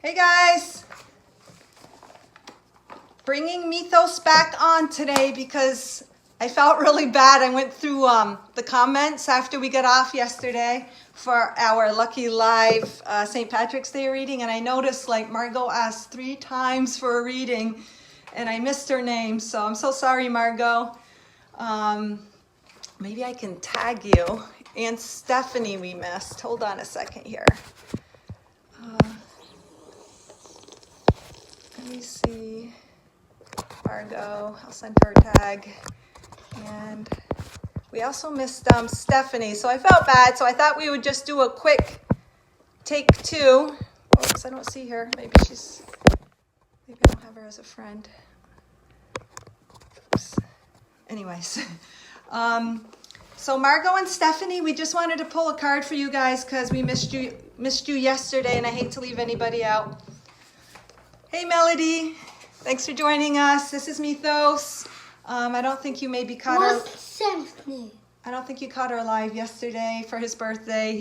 Hey guys, bringing Methos back on today because I felt really bad. I went through the comments after we got off yesterday for our Lucky Live St. Patrick's Day reading, and I noticed like Margot asked 3 times for a reading and I missed her name, so I'm so sorry, Margot. Maybe I can tag you. And Stephanie we missed. Hold on a second here. Let me see. Margot, I'll send her a tag. And we also missed Stephanie, so I felt bad. So I thought we would just do a quick take 2. Oops, I don't see her. Maybe I don't have her as a friend. Oops. Anyways, so Margot and Stephanie, we just wanted to pull a card for you guys because we missed you yesterday, and I hate to leave anybody out. Hey Melody, thanks for joining us. This is Methos. I don't think you maybe caught her. I don't think you caught her live yesterday for his birthday.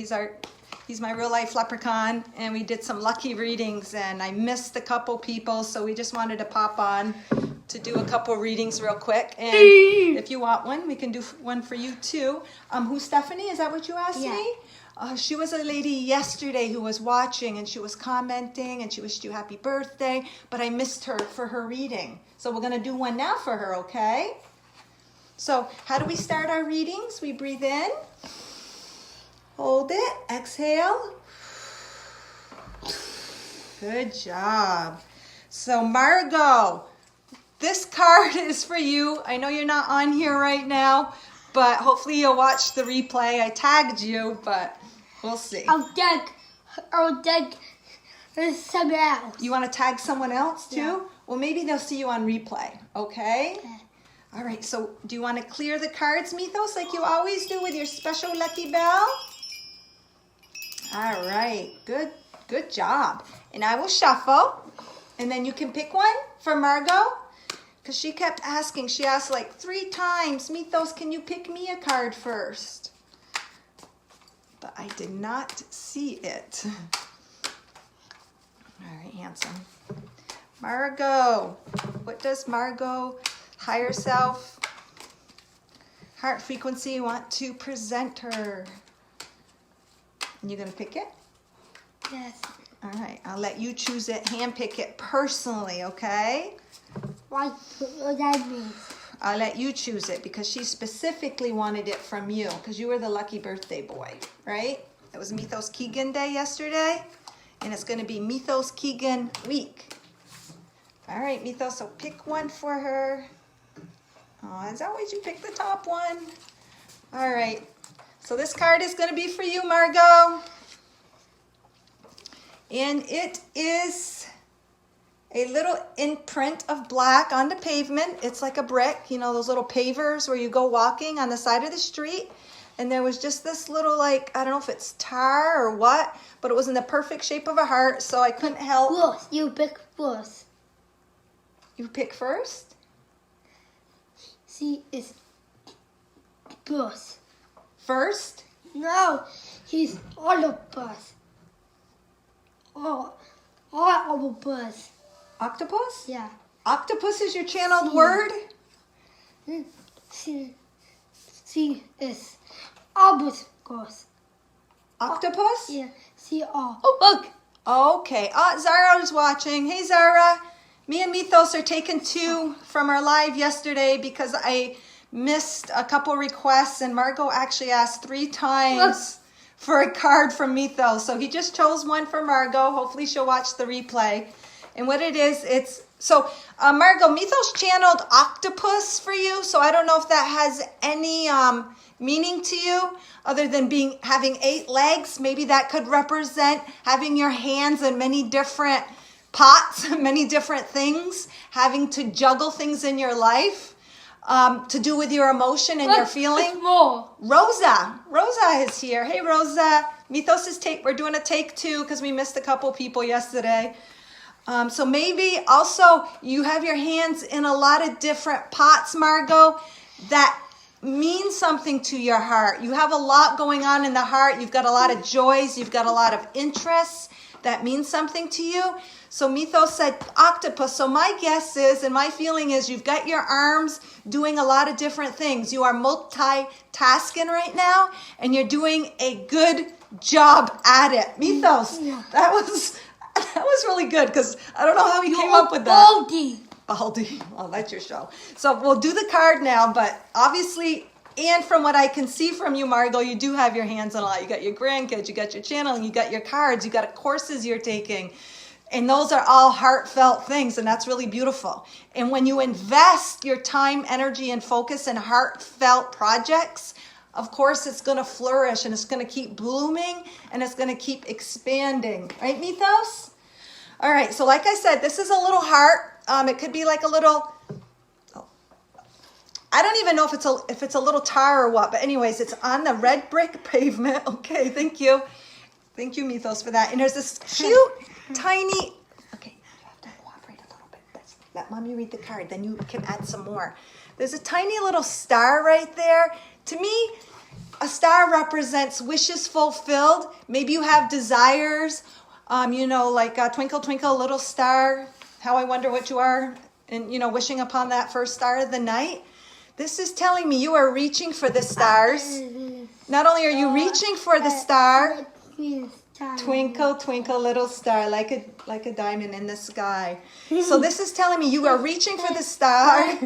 He's my real life leprechaun, and we did some lucky readings, and I missed a couple people, so we just wanted to pop on to do a couple readings real quick. And if you want one, we can do one for you too. Who's Stephanie? Is that what you asked me? She was a lady yesterday who was watching, and she was commenting, and she wished you happy birthday, but I missed her for her reading. So we're going to do one now for her, okay? So how do we start our readings? We breathe in, hold it, exhale. Good job. So Margot, this card is for you. I know you're not on here right now, but hopefully you'll watch the replay. I tagged you, but we'll see. I'll tag someone else. You want to tag someone else too? Yeah. Well, maybe they'll see you on replay, okay? All right, so do you want to clear the cards, Methos, like you always do with your special lucky bell? All right, good job. And I will shuffle, and then you can pick one for Margot, because she kept asking. She asked like 3 times, Methos, can you pick me a card first? But I did not see it. All right, handsome. Margot, what does Margot, higher self, heart frequency, want to present her? And you're going to pick it? Yes. All right, I'll let you choose it, hand pick it personally, okay? What that means? I'll let you choose it because she specifically wanted it from you because you were the lucky birthday boy, right? It was Methos Keegan Day yesterday, and it's going to be Methos Keegan week. All right, Methos, so pick one for her. Oh, as always, you pick the top one. All right, so this card is going to be for you, Margot. And it is a little imprint of black on the pavement. It's like a brick, you know, those little pavers where you go walking on the side of the street. And there was just this little, like, I don't know if it's tar or what, but it was in the perfect shape of a heart, so I couldn't help. First, you pick first. You pick first? She is first. First? No, he's all of us. All of us. Octopus? Yeah. Octopus is your channeled word? She is albatross. Octopus? Yeah, she are. Oh, look. Okay. Zara is watching. Hey, Zara. Me and Methos are taking 2 from our live yesterday because I missed a couple requests, and Margot actually asked 3 times for a card from Methos. So he just chose one for Margot. Hopefully she'll watch the replay. And what it is, Margot, Methos channeled octopus for you, so I don't know if that has any meaning to you other than having 8 legs. Maybe that could represent having your hands in many different pots, many different things, having to juggle things in your life to do with your emotion and your feeling. Rosa is here. Hey, Rosa. Methos is we're doing a take 2 because we missed a couple people yesterday. So maybe also you have your hands in a lot of different pots, Margot, that mean something to your heart. You have a lot going on in the heart. You've got a lot of joys. You've got a lot of interests that means something to you. So Methos said octopus. So my guess is, and my feeling is, you've got your arms doing a lot of different things. You are multitasking right now, and you're doing a good job at it. Methos, that was really good, because I don't know how he came up with that. Baldy. Well, that's your show. So we'll do the card now, but obviously, and from what I can see from you, Margot, you do have your hands on a lot. You got your grandkids, you got your channeling, you got your cards, you got courses you're taking. And those are all heartfelt things, and that's really beautiful. And when you invest your time, energy, and focus in heartfelt projects, of course, it's going to flourish, and it's going to keep blooming, and it's going to keep expanding. Right, Methos? All right, so like I said, this is a little heart. It could be like a little, I don't even know if it's a little tar or what, but anyways, it's on the red brick pavement. Okay, thank you. Thank you, Methos, for that. And there's this cute, tiny, okay, you have to cooperate a little bit. Let Mommy read the card, then you can add some more. There's a tiny little star right there. To me, a star represents wishes fulfilled. Maybe you have desires, like twinkle, twinkle, little star, how I wonder what you are, and, wishing upon that first star of the night. This is telling me you are reaching for the stars. Not only are you reaching for the star, twinkle, twinkle, little star, like a diamond in the sky. So this is telling me you are reaching for the star.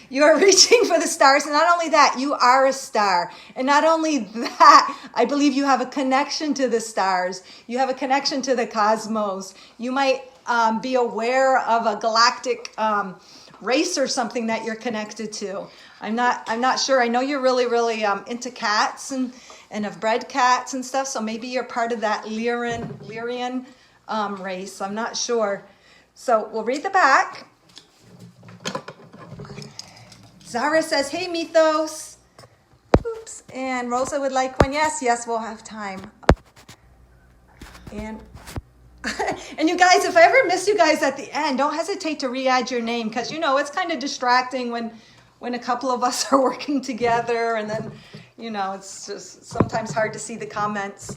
You are reaching for the stars, and not only that, you are a star. And not only that, I believe you have a connection to the stars. You have a connection to the cosmos. You might be aware of a galactic race or something that you're connected to. I'm not sure. I know you're really, really into cats and have bred cats and stuff. So maybe you're part of that Lyrian race. I'm not sure. So we'll read the back. Zara says, hey, Methos. Oops. And Rosa would like one. Yes, we'll have time. And and you guys, if I ever miss you guys at the end, don't hesitate to re-add your name, because, it's kind of distracting when a couple of us are working together, and then, it's just sometimes hard to see the comments.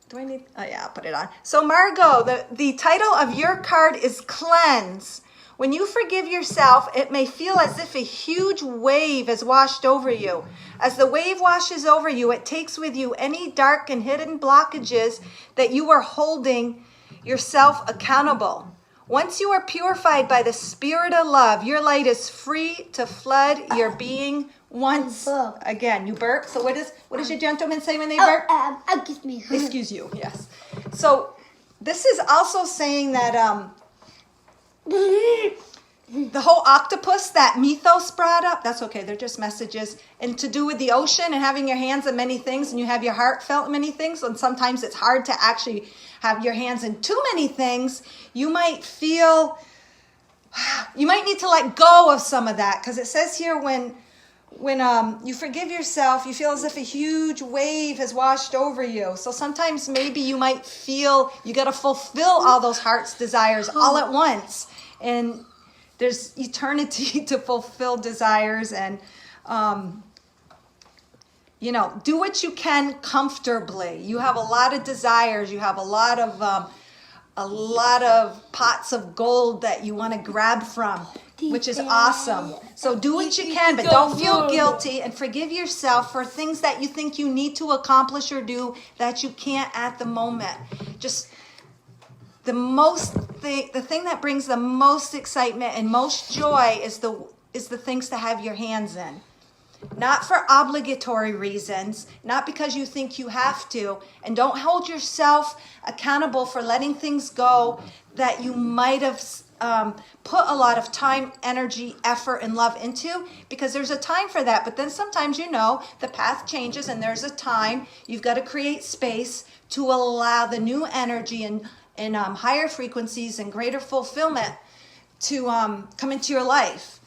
Do I need, I'll put it on. So Margot, the title of your card is Cleanse. When you forgive yourself, it may feel as if a huge wave has washed over you. As the wave washes over you, it takes with you any dark and hidden blockages that you are holding yourself accountable. Once you are purified by the spirit of love, your light is free to flood your being once again. You burp. So what does your gentleman say when they burp? Excuse me. Excuse you. Yes. So this is also saying that the whole octopus that Methos brought up, that's okay, they're just messages, and to do with the ocean and having your hands in many things, and you have your heart felt in many things, and sometimes it's hard to actually have your hands in too many things. You might need to let go of some of that, because it says here when you forgive yourself, you feel as if a huge wave has washed over you. So sometimes maybe you might feel you got to fulfill all those heart's desires all at once. And there's eternity to fulfill desires, and, do what you can comfortably. You have a lot of desires. You have a lot of pots of gold that you want to grab from, which is awesome. So do what you can, but don't feel guilty, and forgive yourself for things that you think you need to accomplish or do that you can't at the moment. Just the thing that brings the most excitement and most joy is the things to have your hands in. Not for obligatory reasons, not because you think you have to, and don't hold yourself accountable for letting things go that you might have put a lot of time, energy, effort, and love into, because there's a time for that. But then sometimes, the path changes, and there's a time you've got to create space to allow the new energy and higher frequencies and greater fulfillment to come into your life.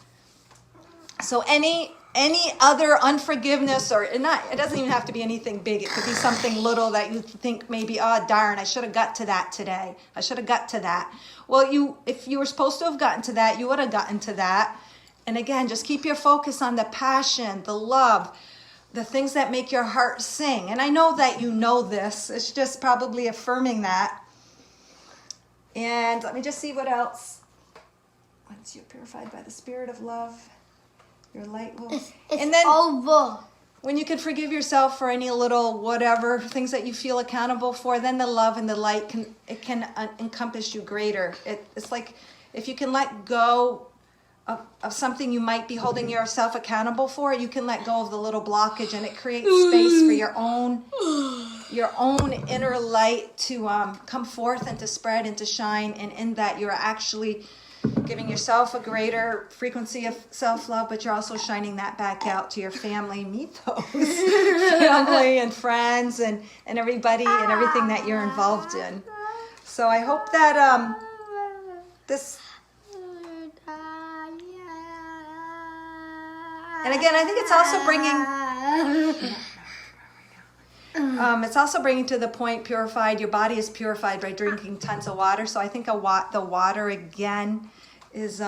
So any other unforgiveness, it doesn't even have to be anything big. It could be something little that you think maybe, oh darn, I should have got to that today. I should have got to that. Well, if you were supposed to have gotten to that, you would have gotten to that. And again, just keep your focus on the passion, the love, the things that make your heart sing. And I know that you know this. It's just probably affirming that. And let me just see what else. Once you're purified by the spirit of love, your light will... It's and then over. when you can forgive yourself for any little whatever things that you feel accountable for, then the love and the light can encompass you greater. It's like if you can let go of something you might be holding yourself accountable for, you can let go of the little blockage, and it creates space for your own inner light to come forth and to spread and to shine. And in that, you're actually giving yourself a greater frequency of self-love, but you're also shining that back out to your family, Methos, family and friends and everybody and everything that you're involved in. So I hope that this... And again, I think it's also bringing to the point purified. Your body is purified by drinking tons of water. So I think the water again is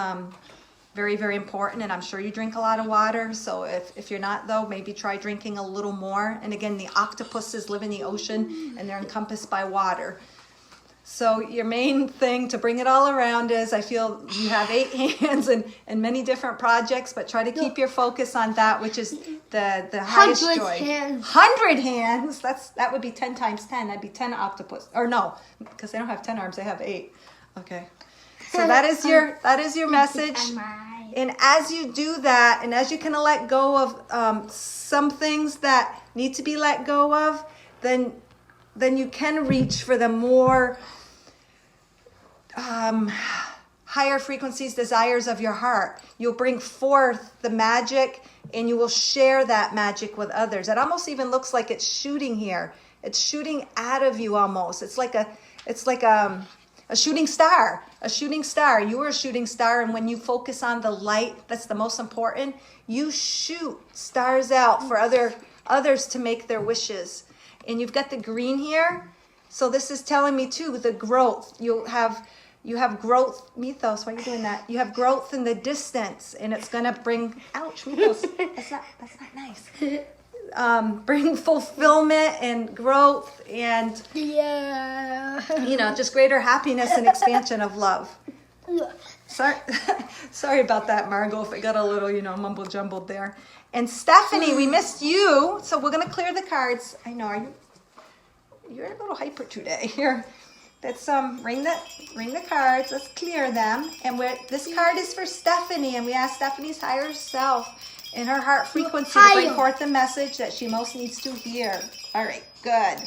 very, very important. And I'm sure you drink a lot of water. So if you're not though, maybe try drinking a little more. And again, the octopuses live in the ocean and they're encompassed by water. So your main thing to bring it all around is, I feel you have 8 hands and many different projects, but try to keep your focus on that, which is the highest 100 joy. hands. 100 hands. That would be 10 times 10. That'd be 10 octopus. Or no, because they don't have 10 arms. They have 8. Okay. So that is your message. And as you do that, and as you kind of let go of some things that need to be let go of, then you can reach for the more higher frequencies, desires of your heart. You'll bring forth the magic, and you will share that magic with others. It almost even looks like it's shooting here. It's shooting out of you almost. It's like a shooting star. A shooting star. You are a shooting star, and when you focus on the light, that's the most important. You shoot stars out for others to make their wishes. And you've got the green here. So this is telling me too, the growth. You have growth. Methos, why are you doing that? You have growth in the distance, and it's going to bring, ouch, Methos, that's not nice. Bring fulfillment and growth and, just greater happiness and expansion of love. Sorry about that, Margot, if it got a little, mumble jumbled there. And Stephanie, we missed you, so we're going to clear the cards. I know, you're a little hyper today. Here, let's ring the cards. Let's clear them. And this card is for Stephanie, and we ask Stephanie's higher self in her heart frequency to bring forth the message that she most needs to hear. All right, good.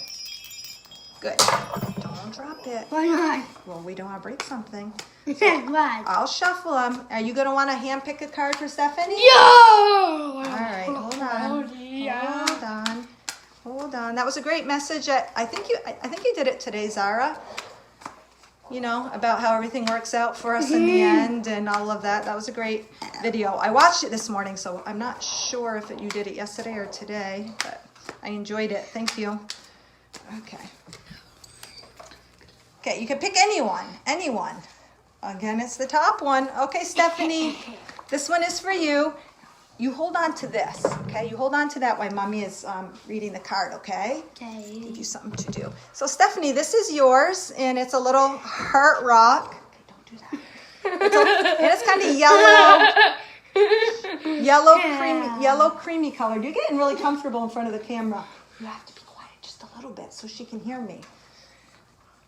Don't drop it. Why not? Well, we don't want to break something. What? I'll shuffle them. Are you going to want to hand pick a card for Stephanie? Yeah! All right, hold on. That was a great message. I think you did it today, Zara. About how everything works out for us in the end and all of that. That was a great video. I watched it this morning, so I'm not sure if you did it yesterday or today, but I enjoyed it. Thank you. Okay, you can pick anyone. Again, it's the top one. Okay, Stephanie, this one is for you. You hold on to this, okay? You hold on to that while Mommy is reading the card, okay? Okay. Give you something to do. So, Stephanie, this is yours, and it's a little heart rock. Okay, don't do that. It's kind of yellow, creamy colored. You're getting really comfortable in front of the camera. You have to be quiet just a little bit so she can hear me.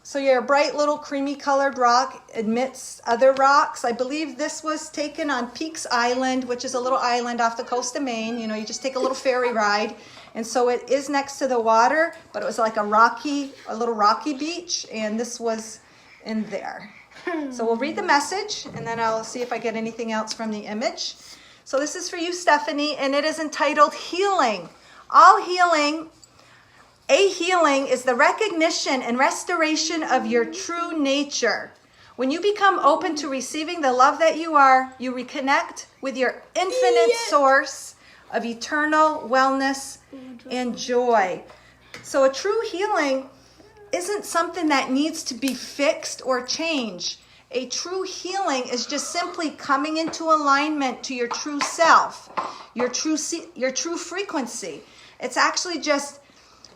So your bright little creamy colored rock admits other rocks. I believe this was taken on Peaks Island, which is a little island off the coast of Maine. You just take a little ferry ride. And so it is next to the water, but it was like a little rocky beach, and this was in there. So we'll read the message, and then I'll see if I get anything else from the image. So this is for you, Stephanie, and it is entitled Healing. A healing is the recognition and restoration of your true nature. When you become open to receiving the love that you are, you reconnect with your infinite source of eternal wellness and joy. So a true healing isn't something that needs to be fixed or changed. A true healing is just simply coming into alignment to your true self, your true frequency. It's actually just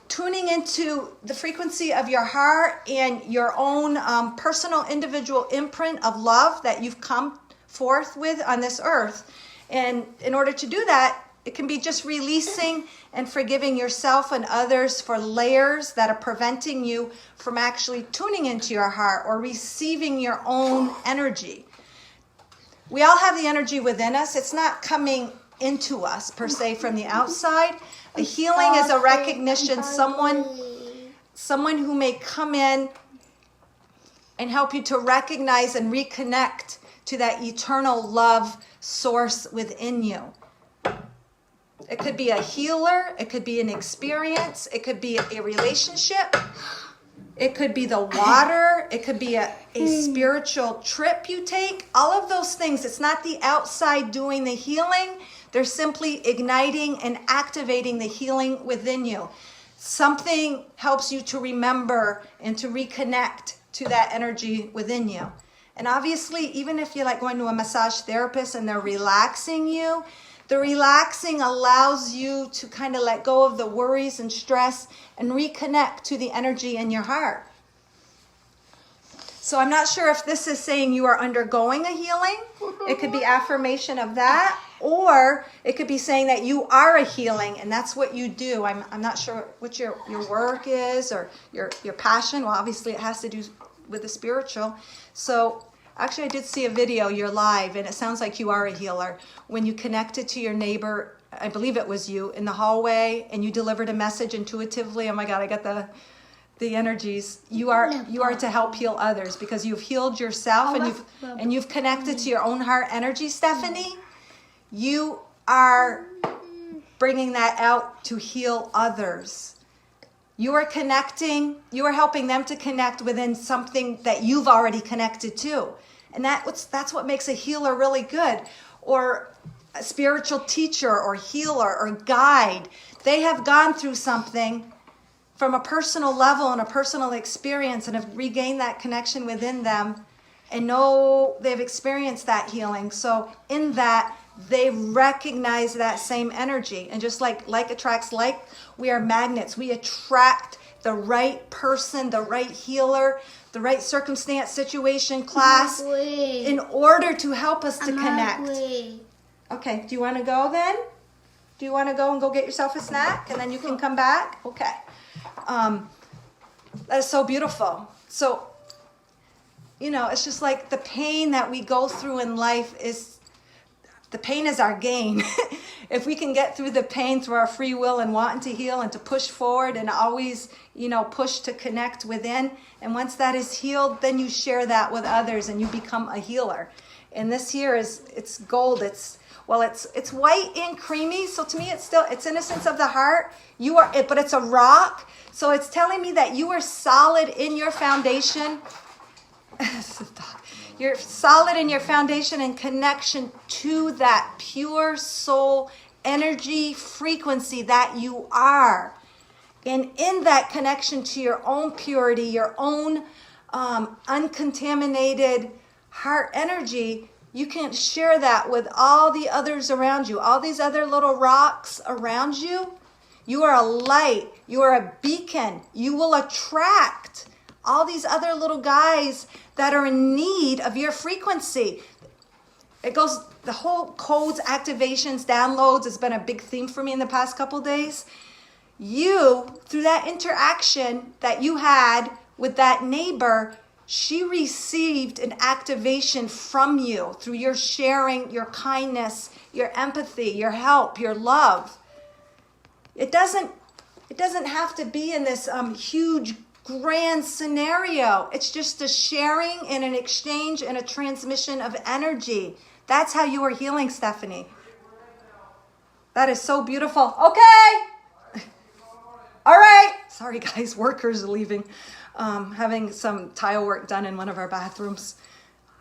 tuning into the frequency of your heart and your own personal individual imprint of love that you've come forth with on this earth. And in order to do that, it can be just releasing and forgiving yourself and others for layers that are preventing you from actually tuning into your heart or receiving your own energy. We all have the energy within us. It's not coming into us per se from the outside. A healing is a recognition, someone who may come in and help you to recognize and reconnect to that eternal love source within you. It could be a healer, it could be an experience, it could be a relationship, it could be the water, it could be a spiritual trip you take. All of those things, it's not the outside doing the healing. They're simply igniting and activating the healing within you. Something helps you to remember and to reconnect to that energy within you. And obviously, even if you're like going to a massage therapist and they're relaxing you, the relaxing allows you to kind of let go of the worries and stress and reconnect to the energy in your heart. So I'm not sure if this is saying you are undergoing a healing. It could be affirmation of that, or it could be saying that you are a healing and that's what you do. I'm not sure what your work is or your passion. Well, obviously it has to do with the spiritual. So actually I did see a video, you're live, and it sounds like you are a healer. When you connected to your neighbor, I believe it was you, in the hallway, and you delivered a message intuitively. Oh my God, I got the energies. You are to help heal others because you've healed yourself and you've connected to your own heart energy, Stephanie. You are bringing that out to heal others. You are connecting, you are helping them to connect within something that you've already connected to. And that's what makes a healer really good. Or a spiritual teacher or healer or guide. They have gone through something from a personal level and a personal experience and have regained that connection within them and know they've experienced that healing. So in that, they recognize that same energy. And just like attracts like, we are magnets. We attract the right person, the right healer, the right circumstance, situation, class, in order to help us to connect. Okay, do you want to go then? Do you want to go and go get yourself a snack and then you can come back? Okay. That is so beautiful. So, it's just like the pain that we go through in life the pain is our gain. If we can get through the pain through our free will and wanting to heal and to push forward and always, push to connect within. And once that is healed, then you share that with others and you become a healer. And this here it's gold. It's white and creamy. So to me, it's innocence of the heart. But it's a rock. So it's telling me that you are solid in your foundation. You're solid in your foundation and connection to that pure soul energy frequency that you are. And in that connection to your own purity, your own uncontaminated heart energy, you can share that with all the others around you, all these other little rocks around you. You are a light. You are a beacon. You will attract all these other little guys that are in need of your frequency. It goes, the whole codes, activations, downloads has been a big theme for me in the past couple days. You, through that interaction that you had with that neighbor, she received an activation from you through your sharing, your kindness, your empathy, your help, your love. It doesn't have to be in this huge grand scenario. It's just a sharing and an exchange and a transmission of energy. That's how you are healing, Stephanie. That is so beautiful. Okay. All right. Sorry, guys. Workers are leaving. Having some tile work done in one of our bathrooms.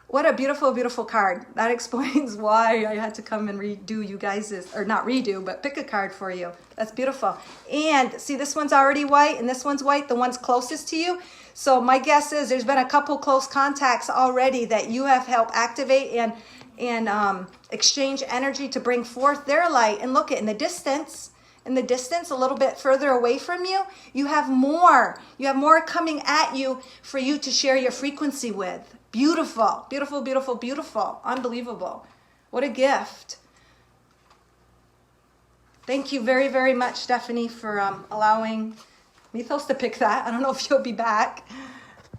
What a beautiful, beautiful card. That explains why I had to come and redo you guys', or not redo, but pick a card for you. That's beautiful. And see, this one's already white and this one's white, the one's closest to you. So my guess is there's been a couple close contacts already that you have helped activate and exchange energy to bring forth their light. And look at in the distance in the distance, a little bit further away from you, you have more. You have more coming at you for you to share your frequency with. Beautiful, beautiful, beautiful, beautiful. Unbelievable. What a gift. Thank you very, very much, Stephanie, for allowing Methos to pick that. I don't know if she'll be back.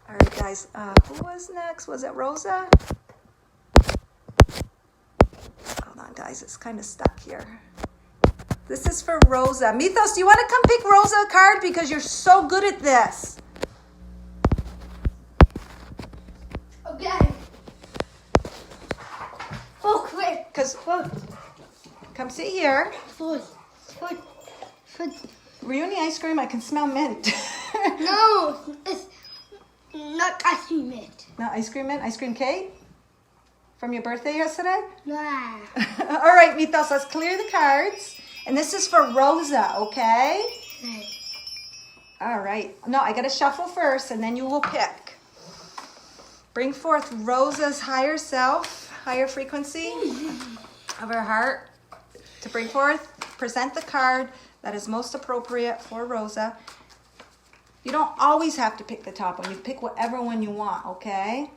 All right, guys. Who was next? Was it Rosa? Hold on, guys. It's kind of stuck here. This is for Rosa. Methos, do you want to come pick Rosa a card? Because you're so good at this. Okay. Oh, quick. Because, come sit here. Foot. Were you any ice cream? I can smell mint. No, it's not ice cream mint. Not ice cream mint? Ice cream cake? From your birthday yesterday? Nah. All right, Methos, let's clear the cards. And this is for Rosa, okay? Okay. All right. No, I got to shuffle first, and then you will pick. Bring forth Rosa's higher self, higher frequency of her heart to bring forth. Present the card that is most appropriate for Rosa. You don't always have to pick the top one. You pick whatever one you want, okay?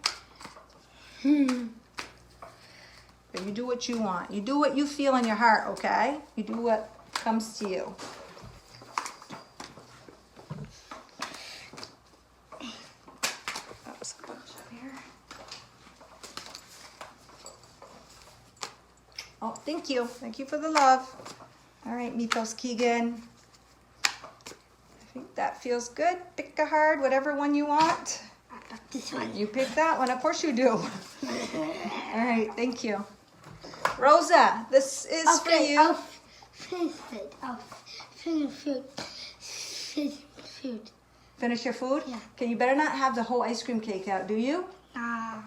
But you do what you want. You do what you feel in your heart, okay? You do what comes to you. Oops, go up here. Oh, thank you. Thank you for the love. All right, Methos Keegan. I think that feels good. Pick a card, whatever one you want. I got this one. You pick that one. Of course you do. All right, thank you. Rosa, this is for you. I'll finish it. I'll finish food. Finish your food? Yeah. Okay, you better not have the whole ice cream cake out, do you? Nah.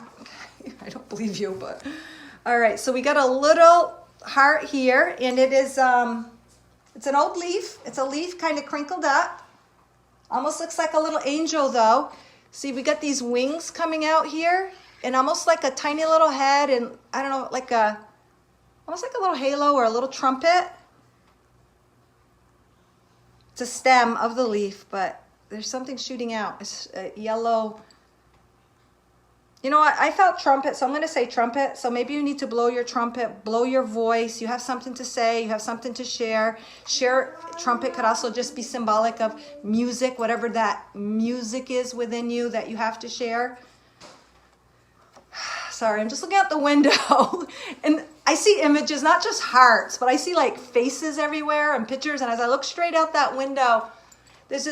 I don't believe you, but... All right, so we got a little heart here, and it is, it's an old leaf. It's a leaf kind of crinkled up. Almost looks like a little angel, though. See, we got these wings coming out here, and almost like a tiny little head, and I don't know, like a... almost like a little halo or a little trumpet. It's a stem of the leaf, but there's something shooting out. It's a yellow. You know what? I felt trumpet, so I'm going to say trumpet. So maybe you need to blow your trumpet, blow your voice. You have something to say. You have something to share. Share trumpet could also just be symbolic of music, whatever that music is within you that you have to share. Sorry, I'm just looking out the window and I see images, not just hearts, but I see like faces everywhere and pictures. And as I look straight out that window, there's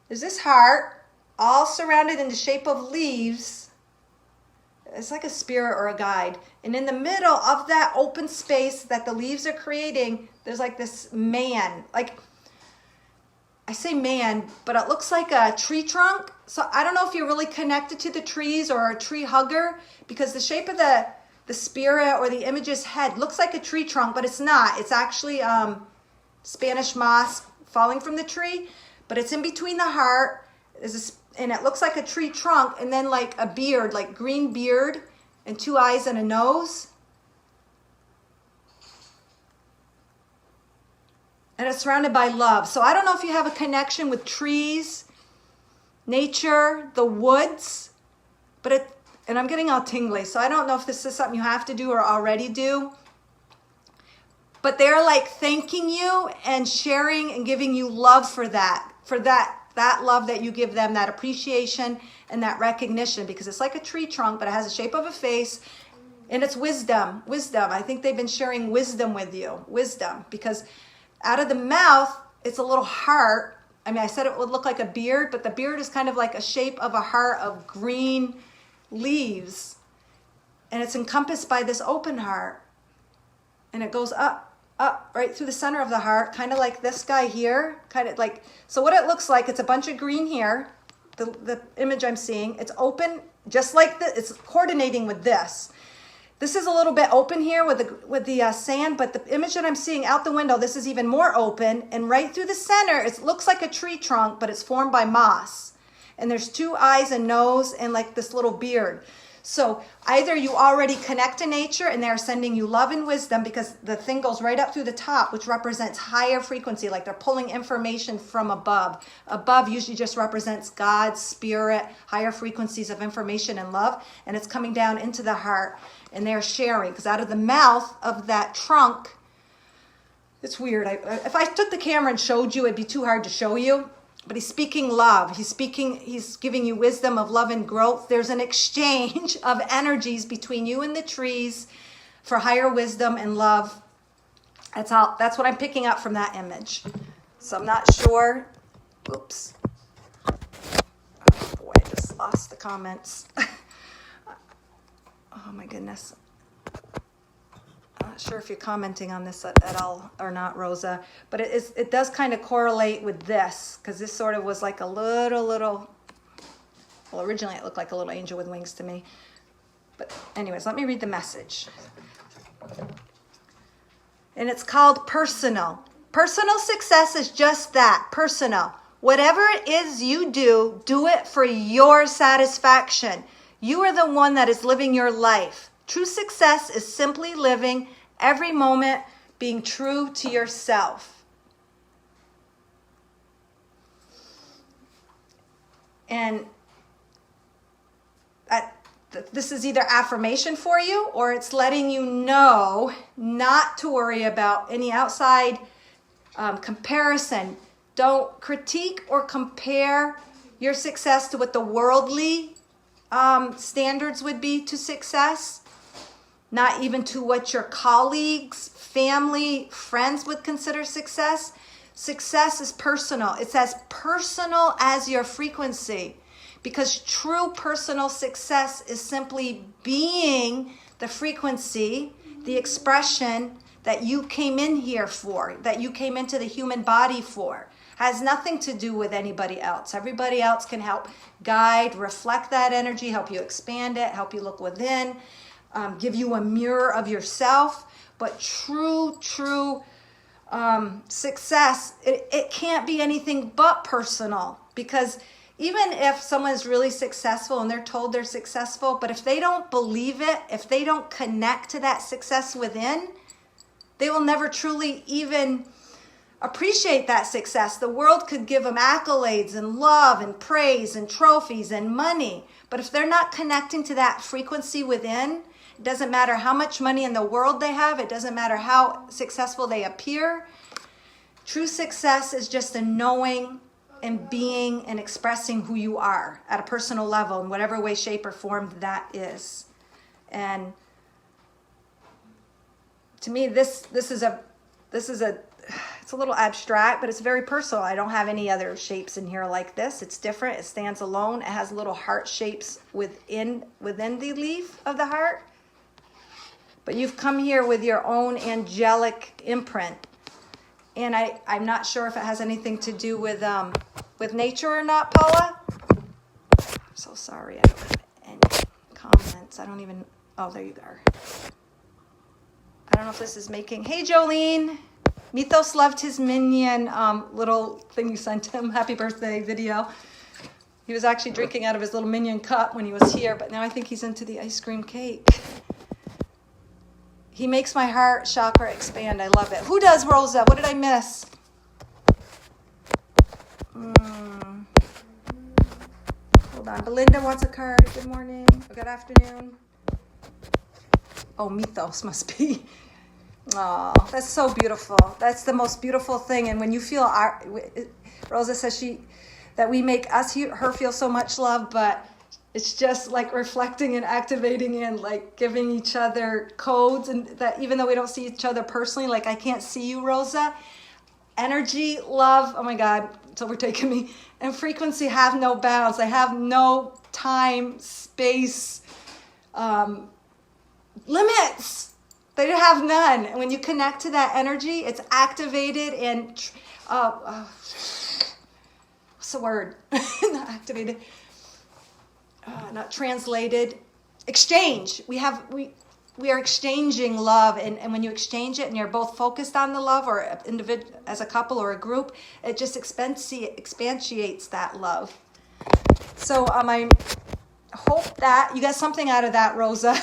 this heart all surrounded in the shape of leaves. It's like a spirit or a guide. And in the middle of that open space that the leaves are creating, there's like this man, like I say man, but it looks like a tree trunk. So I don't know if you're really connected to the trees or a tree hugger, because the shape of the spirit or the image's head looks like a tree trunk, but it's not. It's actually Spanish moss falling from the tree, but it's in between the heart. And it looks like a tree trunk, and then like a beard, like green beard, and two eyes and a nose. And it's surrounded by love. So I don't know if you have a connection with trees, nature, the woods, and I'm getting all tingly, so I don't know if this is something you have to do or already do. But they're like thanking you and sharing and giving you love for that love that you give them, that appreciation and that recognition, because it's like a tree trunk, but it has the shape of a face, and it's wisdom. I think they've been sharing wisdom with you, because out of the mouth, it's a little heart. I mean, I said it would look like a beard, but the beard is kind of like a shape of a heart of green leaves, and it's encompassed by this open heart, and it goes up right through the center of the heart, kind of like this guy here, kind of like, so what it looks like, it's a bunch of green here, the image I'm seeing, it's open, just like it's coordinating with this. This is a little bit open here with the sand, but the image that I'm seeing out the window, this is even more open, and right through the center, it looks like a tree trunk, but it's formed by moss, and there's two eyes and nose and like this little beard. So either you already connect to nature and they're sending you love and wisdom, because the thing goes right up through the top, which represents higher frequency, like they're pulling information from above. Above usually just represents God, spirit, higher frequencies of information and love, and it's coming down into the heart, and they're sharing, because out of the mouth of that trunk, it's weird. If I took the camera and showed you, it'd be too hard to show you. But he's speaking love. He's giving you wisdom of love and growth. There's an exchange of energies between you and the trees for higher wisdom and love. That's what I'm picking up from that image. So I'm not sure. Oops. Oh boy, I just lost the comments. Oh my goodness. I'm not sure if you're commenting on this at all or not, Rosa, but it does kind of correlate with this, because this sort of was like a little, well, originally it looked like a little angel with wings to me. But anyways, let me read the message. And it's called personal. Personal success is just that, personal. Whatever it is you do, do it for your satisfaction. You are the one that is living your life. True success is simply living every moment being true to yourself. And this is either affirmation for you, or it's letting you know not to worry about any outside comparison. Don't critique or compare your success to what the worldly standards would be to success. Not even to what your colleagues, family, friends would consider success. Success is personal. It's as personal as your frequency, because true personal success is simply being the frequency, the expression that you came in here for, that you came into the human body for. Has nothing to do with anybody else. Everybody else can help guide, reflect that energy, help you expand it, help you look within, give you a mirror of yourself. But true success, it can't be anything but personal, because even if someone's really successful and they're told they're successful, but if they don't believe it, if they don't connect to that success within, they will never truly even appreciate that success. The world could give them accolades and love and praise and trophies and money, but if they're not connecting to that frequency within, it doesn't matter how much money in the world they have. It doesn't matter how successful they appear. True success is just a knowing and being and expressing who you are at a personal level in whatever way, shape, or form that is. And to me, this is a it's a little abstract, but it's very personal. I don't have any other shapes in here like this. It's different. It stands alone. It has little heart shapes within the leaf of the heart. But you've come here with your own angelic imprint. And I'm not sure if it has anything to do with nature or not, Paula. I'm so sorry. I don't have any comments. I don't even... Oh, there you are. I don't know if this is making... Hey, Jolene. Methos loved his minion little thing you sent him. Happy birthday video. He was actually drinking out of his little minion cup when he was here, but now I think he's into the ice cream cake. He makes my heart chakra expand. I love it. Who does, Rosa? What did I miss? Hold on. Belinda wants a card. Good morning. Good afternoon. Oh, Methos must be. Oh, that's so beautiful. That's the most beautiful thing. And when you feel, Rosa says that we make her feel so much love, but it's just like reflecting and activating and like giving each other codes, and that even though we don't see each other personally, like I can't see you, Rosa, energy, love, oh my God, it's overtaking me, and frequency have no bounds. They have no time, space, limits. They have none. And when you connect to that energy, it's activated and, what's the word? Not activated. Not translated. Exchange. We are exchanging love, and when you exchange it and you're both focused on the love, or individual as a couple or a group, it just expatiates that love. So hope that you got something out of that, Rosa.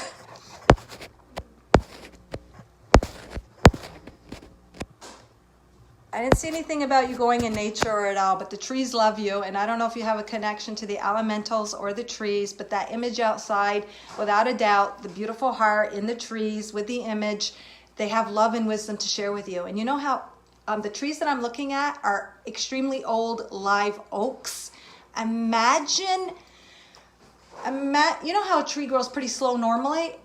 I didn't see anything about you going in nature at all, but the trees love you. And I don't know if you have a connection to the elementals or the trees, but that image outside, without a doubt, the beautiful heart in the trees with the image, they have love and wisdom to share with you. And you know how the trees that I'm looking at are extremely old live oaks. Imagine, you know how a tree grows pretty slow normally?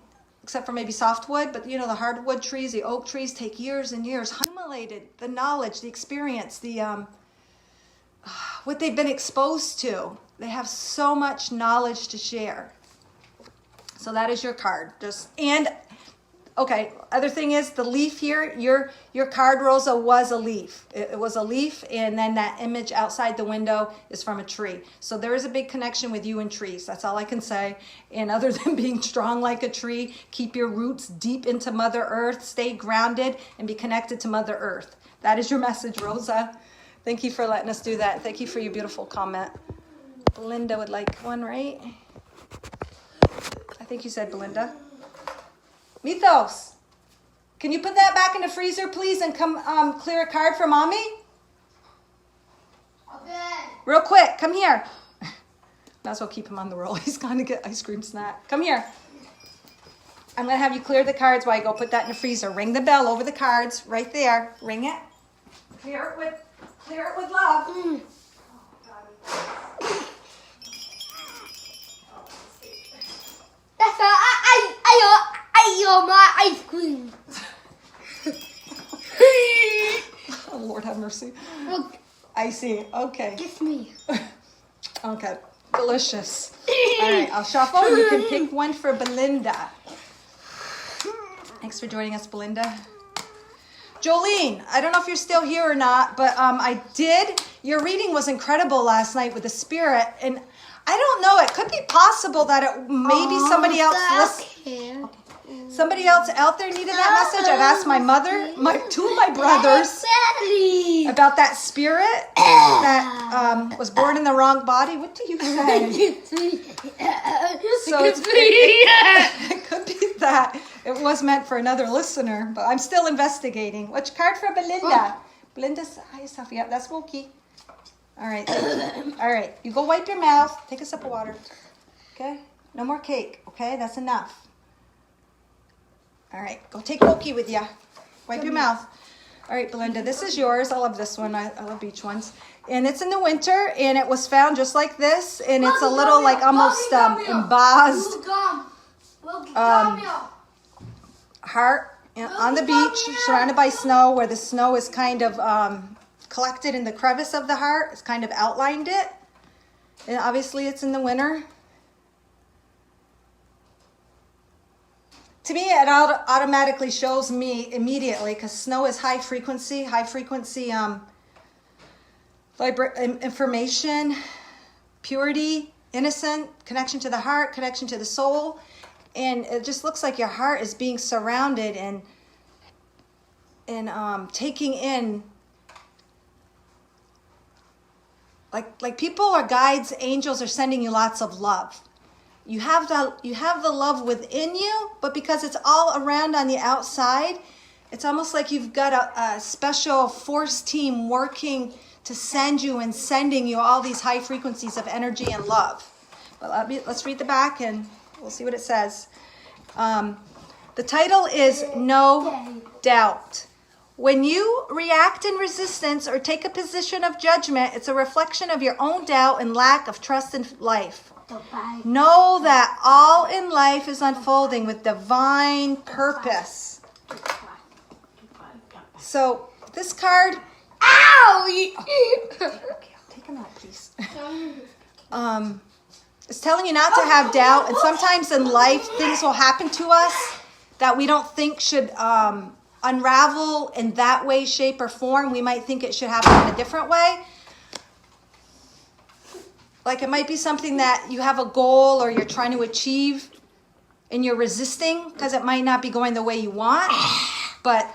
Except for maybe softwood, but you know, the hardwood trees, the oak trees take years and years. Accumulated the knowledge, the experience, the what they've been exposed to. They have so much knowledge to share. So that is your card. Okay, other thing is the leaf here, your card, Rosa, was a leaf. It was a leaf, and then that image outside the window is from a tree. So there is a big connection with you and trees. That's all I can say. And other than being strong like a tree, keep your roots deep into Mother Earth, stay grounded, and be connected to Mother Earth. That is your message, Rosa. Thank you for letting us do that. Thank you for your beautiful comment. Belinda would like one, right? I think you said Belinda. Methos, can you put that back in the freezer, please, and come clear a card for Mommy? Okay. Real quick, come here. Might as well keep him on the roll. He's going to get ice cream snack. Come here. I'm going to have you clear the cards while I go put that in the freezer. Ring the bell over the cards right there. Ring it. Clear it with love. Mm. That's my ice cream. Oh, Lord have mercy. Look, I see. Okay. kiss me. Okay. Delicious. All right. I'll shuffle. You can pick one for Belinda. Thanks for joining us, Belinda. Jolene, I don't know if you're still here or not, but your reading was incredible last night with the spirit, and I don't know, it could be possible that maybe somebody else out there needed that message. I've asked my mother, two of my brothers about that spirit that was born in the wrong body. What do you say? So it could be that it was meant for another listener, but I'm still investigating. Which card for Belinda? Belinda's, hi, Sophia. That's Wookie. All right. All right. You go wipe your mouth. Take a sip of water. Okay? No more cake. Okay? That's enough. All right. Go take Wookie with you. Wipe your mouth. All right, Belinda. This is yours. I love this one. I love beach ones. And it's in the winter, and it was found just like this. And it's a little like almost embossed heart on the beach, surrounded by snow, where the snow is kind of collected in the crevice of the heart. It's kind of outlined it. And obviously it's in the winter. To me, it automatically shows me immediately, because snow is high frequency information, purity, innocent, connection to the heart, connection to the soul. And it just looks like your heart is being surrounded and taking in, like people or guides, angels are sending you lots of love. You have the love within you, but because it's all around on the outside, it's almost like you've got a special force team working to send you and sending you all these high frequencies of energy and love. But let's read the back and we'll see what it says. The title is No Doubt. When you react in resistance or take a position of judgment, it's a reflection of your own doubt and lack of trust in life. Know that all in life is unfolding with divine purpose. So this card... Ow! Okay, take him out, please. It's telling you not to have doubt, and sometimes in life things will happen to us that we don't think should unravel in that way, shape, or form. We might think it should happen in a different way. Like it might be something that you have a goal or you're trying to achieve and you're resisting because it might not be going the way you want. But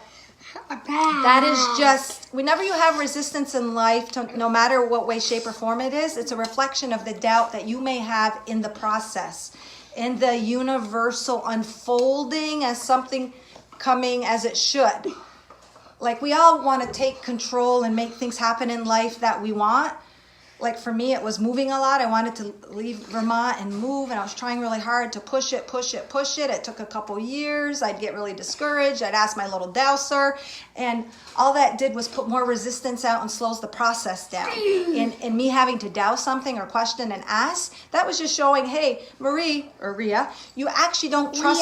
that is just whenever you have resistance in life, no matter what way, shape, or form it is, it's a reflection of the doubt that you may have in the process, in the universal unfolding as something coming as it should. Like we all want to take control and make things happen in life that we want. Like for me, it was moving a lot. I wanted to leave Vermont and move, and I was trying really hard to push it. It took a couple years. I'd get really discouraged. I'd ask my little dowser, and all that did was put more resistance out and slows the process down. In me having to douse something or question and ask, that was just showing, hey, Marie or Ria, you actually don't trust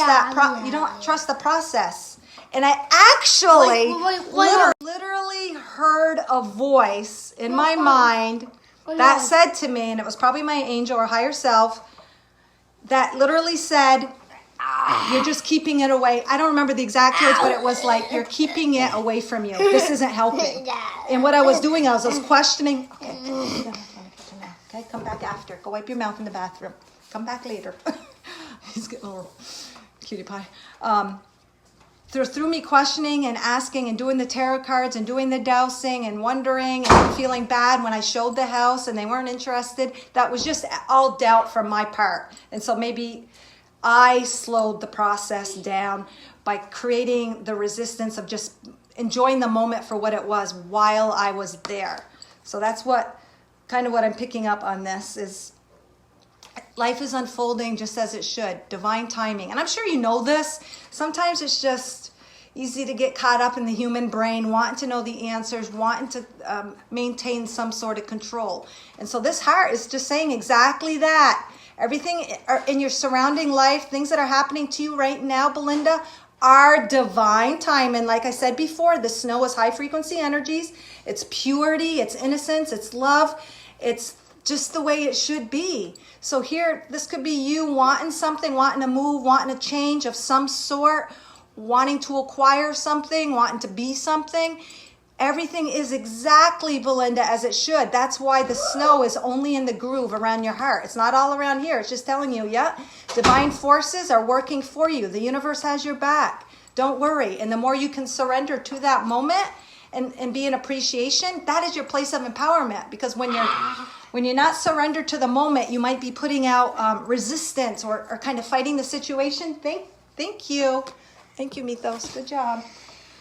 you don't trust the process. And I actually literally heard a voice in my mind that said to me, and it was probably my angel or higher self, that literally said, you're just keeping it away. I don't remember the exact words, but it was like, you're keeping it away from you. This isn't helping. And what I was doing, I was questioning. Okay, come back after. Go wipe your mouth in the bathroom. Come back later. He's getting a little cutie pie. Through me questioning and asking and doing the tarot cards and doing the dowsing and wondering and feeling bad when I showed the house and they weren't interested, that was just all doubt from my part. And so maybe I slowed the process down by creating the resistance of just enjoying the moment for what it was while I was there. So that's what I'm picking up on this is life is unfolding just as it should. Divine timing. And I'm sure you know this. Sometimes it's just easy to get caught up in the human brain, wanting to know the answers, wanting to maintain some sort of control. And so this heart is just saying exactly that. Everything in your surrounding life, things that are happening to you right now, Belinda, are divine time. And like I said before, the snow is high frequency energies. It's purity, it's innocence, it's love. It's just the way it should be. So here, this could be you wanting something, wanting to move, wanting a change of some sort, wanting to acquire something, wanting to be something. Everything is exactly, Belinda, as it should. That's why the snow is only in the groove around your heart. It's not all around here. It's just telling you, yeah, divine forces are working for you. The universe has your back. Don't worry. And the more you can surrender to that moment and be in appreciation, that is your place of empowerment. Because when you're not surrendered to the moment, you might be putting out resistance or kind of fighting the situation. Thank you. Thank you, Methos. Good job.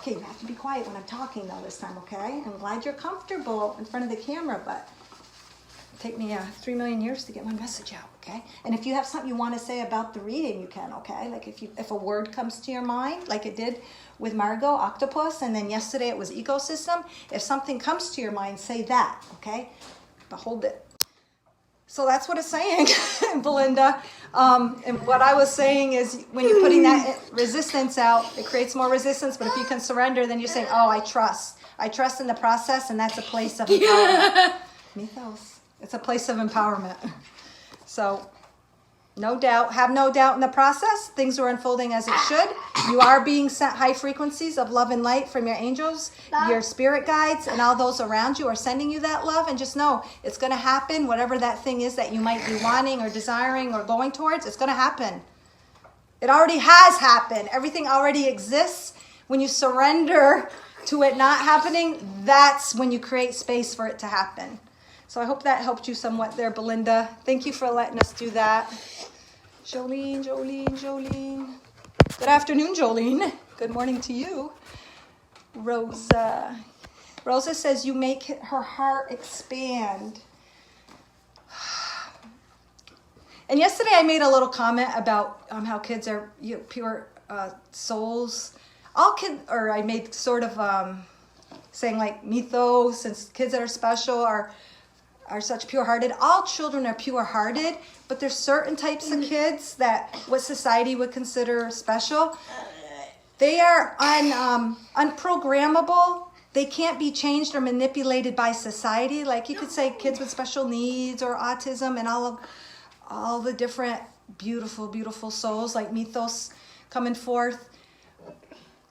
Okay, you have to be quiet when I'm talking though this time, okay? I'm glad you're comfortable in front of the camera, but it'll take me 3 million years to get my message out, okay? And if you have something you want to say about the reading, you can, okay? Like if a word comes to your mind, like it did with Margot, octopus, and then yesterday it was ecosystem. If something comes to your mind, say that, okay? But hold it. So that's what it's saying, Belinda. And what I was saying is when you're putting that resistance out, it creates more resistance. But if you can surrender, then you're saying, oh, I trust. I trust in the process, and that's a place of empowerment. Methos. It's a place of empowerment. So no doubt, have no doubt in the process. Things are unfolding as it should. You are being sent high frequencies of love and light from your angels, your spirit guides, and all those around you are sending you that love. And just know it's going to happen. Whatever that thing is that you might be wanting or desiring or going towards, it's going to happen. It already has happened. Everything already exists. When you surrender to it not happening, that's when you create space for it to happen. So I hope that helped you somewhat there, Belinda. Thank you for letting us do that. Jolene. Good afternoon, Jolene. Good morning to you. Rosa says you make her heart expand. And yesterday I made a little comment about how kids are pure souls. All kids, or I made sort of saying like Methos, and kids that are special are such pure-hearted. All children are pure-hearted, but there's certain types of kids that what society would consider special. They are unprogrammable. They can't be changed or manipulated by society. Like you could say kids with special needs or autism and all the different beautiful, beautiful souls like Methos coming forth.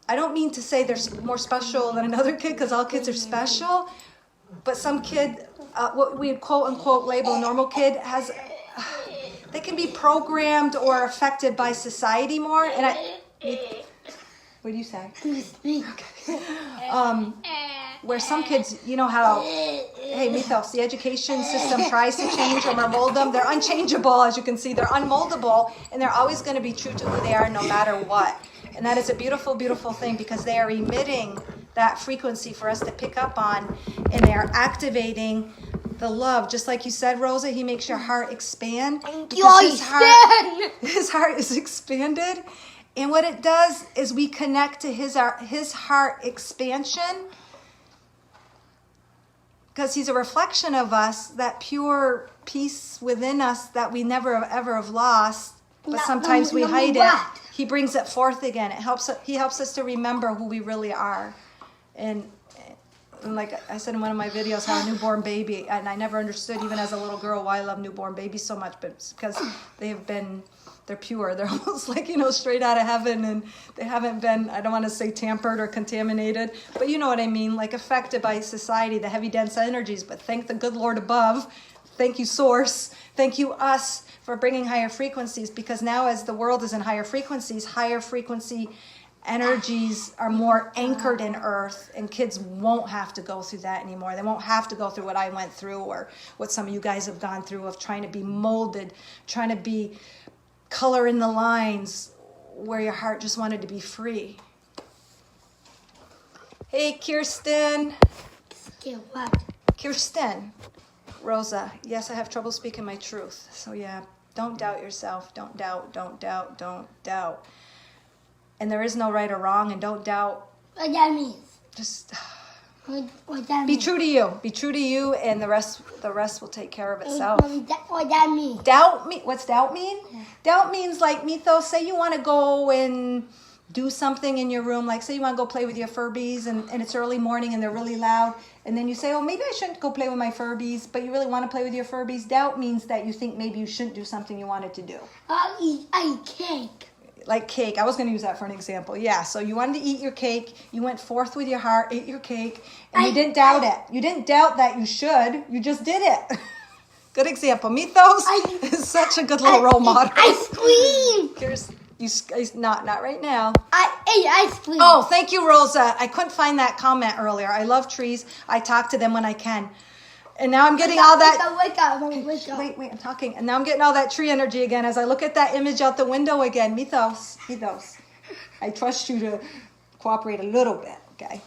I don't mean to say they're more special than another kid because all kids are special, but some kid, what we would quote unquote label a normal kid, they can be programmed or affected by society more. And what do you say? Okay. where some kids, you know how, hey, Methos, the education system tries to change them or mold them. They're unchangeable, as you can see. They're unmoldable, and they're always going to be true to who they are no matter what. And that is a beautiful, beautiful thing because they are emitting that frequency for us to pick up on, and they are activating the love. Just like you said, Rosa, he makes your heart expand. Because his heart is expanded. And what it does is we connect to his heart expansion because he's a reflection of us, that pure peace within us that we never ever have lost, but sometimes we hide it. He brings it forth again. He helps us to remember who we really are. And like I said in one of my videos, how a newborn baby, and I never understood even as a little girl why I love newborn babies so much, but it's because they're pure. They're almost like, straight out of heaven, and they haven't been, I don't want to say tampered or contaminated, but you know what I mean, like affected by society, the heavy, dense energies. But thank the good Lord above, thank you Source, thank you us for bringing higher frequencies, because now as the world is in higher frequency energies are more anchored in earth, and kids won't have to go through that anymore. They won't have to go through what I went through or what some of you guys have gone through of trying to be molded, trying to be color in the lines where your heart just wanted to be free. Hey, Kirsten. What? Kirsten. Rosa. Yes, I have trouble speaking my truth. So yeah, don't doubt yourself. Don't doubt, don't doubt, don't doubt. And there is no right or wrong, and don't doubt. What that means? Just what that be means? true to you. Be true to you, and the rest will take care of itself. What that means? What's doubt mean? Yeah. Doubt means like Methos, say you want to go and do something in your room, like say you want to go play with your Furbies and it's early morning and they're really loud, and then you say, oh, maybe I shouldn't go play with my Furbies, but you really want to play with your Furbies. Doubt means that you think maybe you shouldn't do something you wanted to do. I eat cake. Like cake. I was going to use that for an example. Yeah, so you wanted to eat your cake. You went forth with your heart, ate your cake, and you didn't doubt it. You didn't doubt that you should. You just did it. Good example. Methos is such a good little role model. Ice cream. Not right now. I ate ice cream. Oh, thank you, Rosa. I couldn't find that comment earlier. I love trees. I talk to them when I can. And now I'm getting all that. Wake up. Wait, I'm talking. And now I'm getting all that tree energy again as I look at that image out the window again. Methos. I trust you to cooperate a little bit, okay?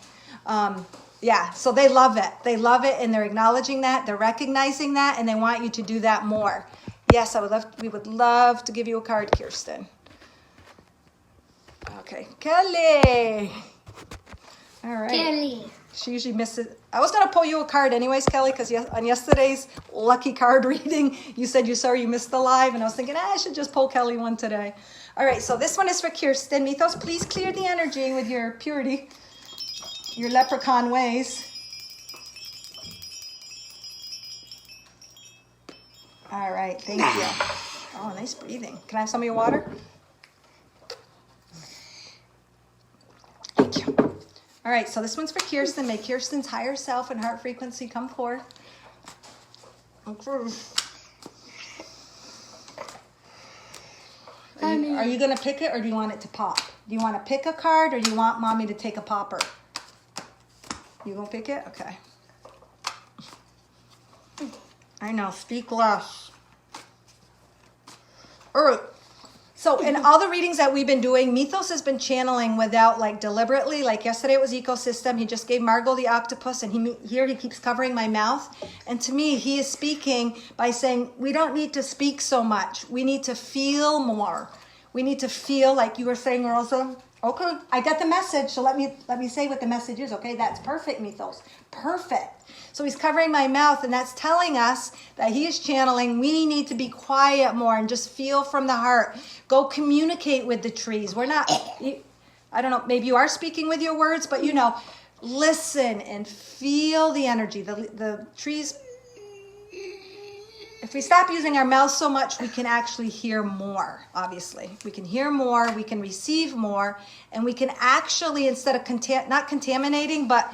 Yeah, so they love it. They love it, and they're acknowledging that. They're recognizing that, and they want you to do that more. Yes, we would love to give you a card, Kirsten. Okay, Kelly. All right. Kelly. She usually misses. I was going to pull you a card anyways, Kelly, because on yesterday's lucky card reading, you said you're sorry you missed the live, and I was thinking, I should just pull Kelly one today. All right, so this one is for Kirsten. Methos, please clear the energy with your purity, your leprechaun ways. All right, thank you. Oh, nice breathing. Can I have some of your water? Thank you. All right, so this one's for Kirsten. May Kirsten's higher self and heart frequency come forth. Are you going to pick it, or do you want it to pop? Do you want to pick a card, or do you want Mommy to take a popper? You going to pick it? Okay. I know, speak less. All right. So in all the readings that we've been doing, Methos has been channeling without deliberately. Like yesterday it was ecosystem. He just gave Margot the octopus, and he keeps covering my mouth. And to me, he is speaking by saying, we don't need to speak so much. We need to feel more. We need to feel, like you were saying, Rosa. Okay, I got the message, so let me say what the message is. Okay, that's perfect, Methos. Perfect. So he's covering my mouth, and that's telling us that he is channeling. We need to be quiet more and just feel from the heart. Go communicate with the trees. We're not, I don't know, maybe you are speaking with your words, but listen and feel the energy. The trees, if we stop using our mouths so much, we can actually hear more, obviously. We can hear more, we can receive more, and we can actually, instead of not contaminating, but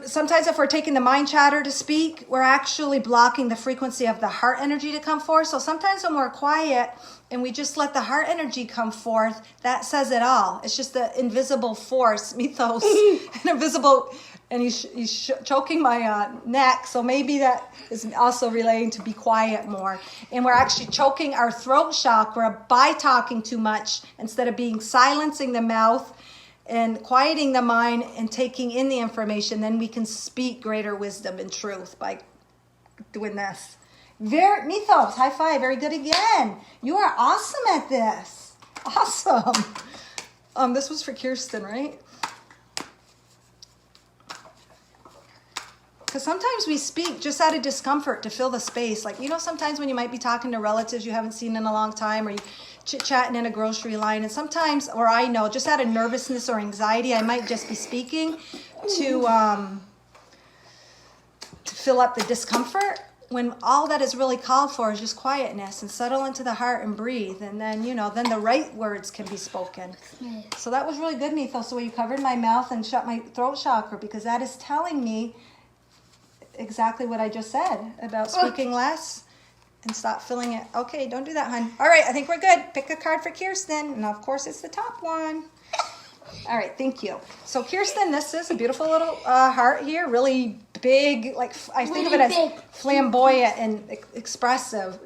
sometimes if we're taking the mind chatter to speak, we're actually blocking the frequency of the heart energy to come forth. So sometimes when we're quiet and we just let the heart energy come forth, that says it all. It's just the invisible force, Methos, an invisible, and he's choking my neck. So maybe that is also relating to be quiet more. And we're actually choking our throat chakra by talking too much instead of silencing the mouth and quieting the mind and taking in the information. Then we can speak greater wisdom and truth by doing this. Methos, high five. Very good again. You are awesome at this. Awesome. This was for Kirsten, right? Because sometimes we speak just out of discomfort to fill the space. Like, sometimes when you might be talking to relatives you haven't seen in a long time, or you chit-chatting in a grocery line, and sometimes, or I know, just out of nervousness or anxiety, I might just be speaking to fill up the discomfort, when all that is really called for is just quietness and settle into the heart and breathe, and then, then the right words can be spoken. So that was really good, Methos, the way you covered my mouth and shut my throat chakra, because that is telling me exactly what I just said about speaking less and stop filling it. Okay, don't do that, hon. All right, I think we're good. Pick a card for Kirsten, and of course it's the top one. All right, thank you. So Kirsten, this is a beautiful little heart here, really big, like I think of it as flamboyant and expressive.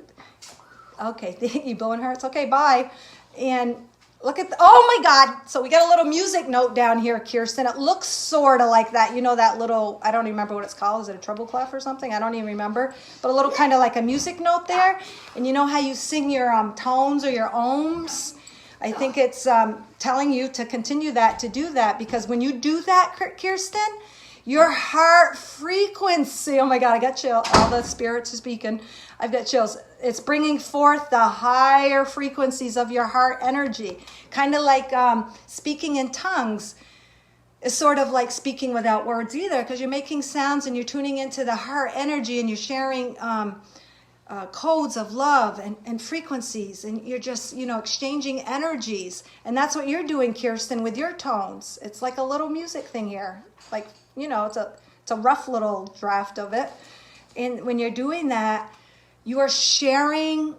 Okay, thank you, blowing hearts. Okay, bye. And look at oh my God. So we got a little music note down here, Kirsten. It looks sort of like that. That little, I don't even remember what it's called. Is it a treble clef or something? I don't even remember. But a little kind of like a music note there. And you know how you sing your tones or your ohms? I think it's telling you to continue to do that. Because when you do that, Kirsten, your heart frequency, oh my God, I got chills. All the spirits are speaking. I've got chills. It's bringing forth the higher frequencies of your heart energy. Kind of like speaking in tongues is sort of like speaking without words either, because you're making sounds and you're tuning into the heart energy, and you're sharing codes of love and frequencies, and you're just, exchanging energies. And that's what you're doing, Kirsten, with your tones. It's like a little music thing here. Like, it's a rough little draft of it. And when you're doing that, you are sharing,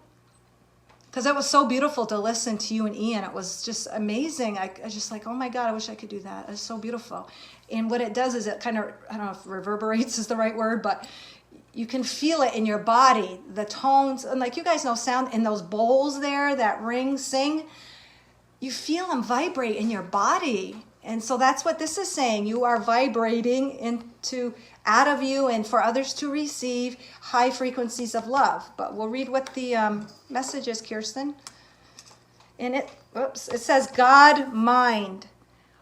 because it was so beautiful to listen to you and Ian. It was just amazing. I was just like, oh my God, I wish I could do that. It's so beautiful. And what it does is it kind of, I don't know if reverberates is the right word, but you can feel it in your body, the tones. And like you guys know, sound in those bowls there that ring, sing, you feel them vibrate in your body. And so that's what this is saying. You are vibrating out of you and for others to receive high frequencies of love. But we'll read what the message is, Kirsten. And it says God mind.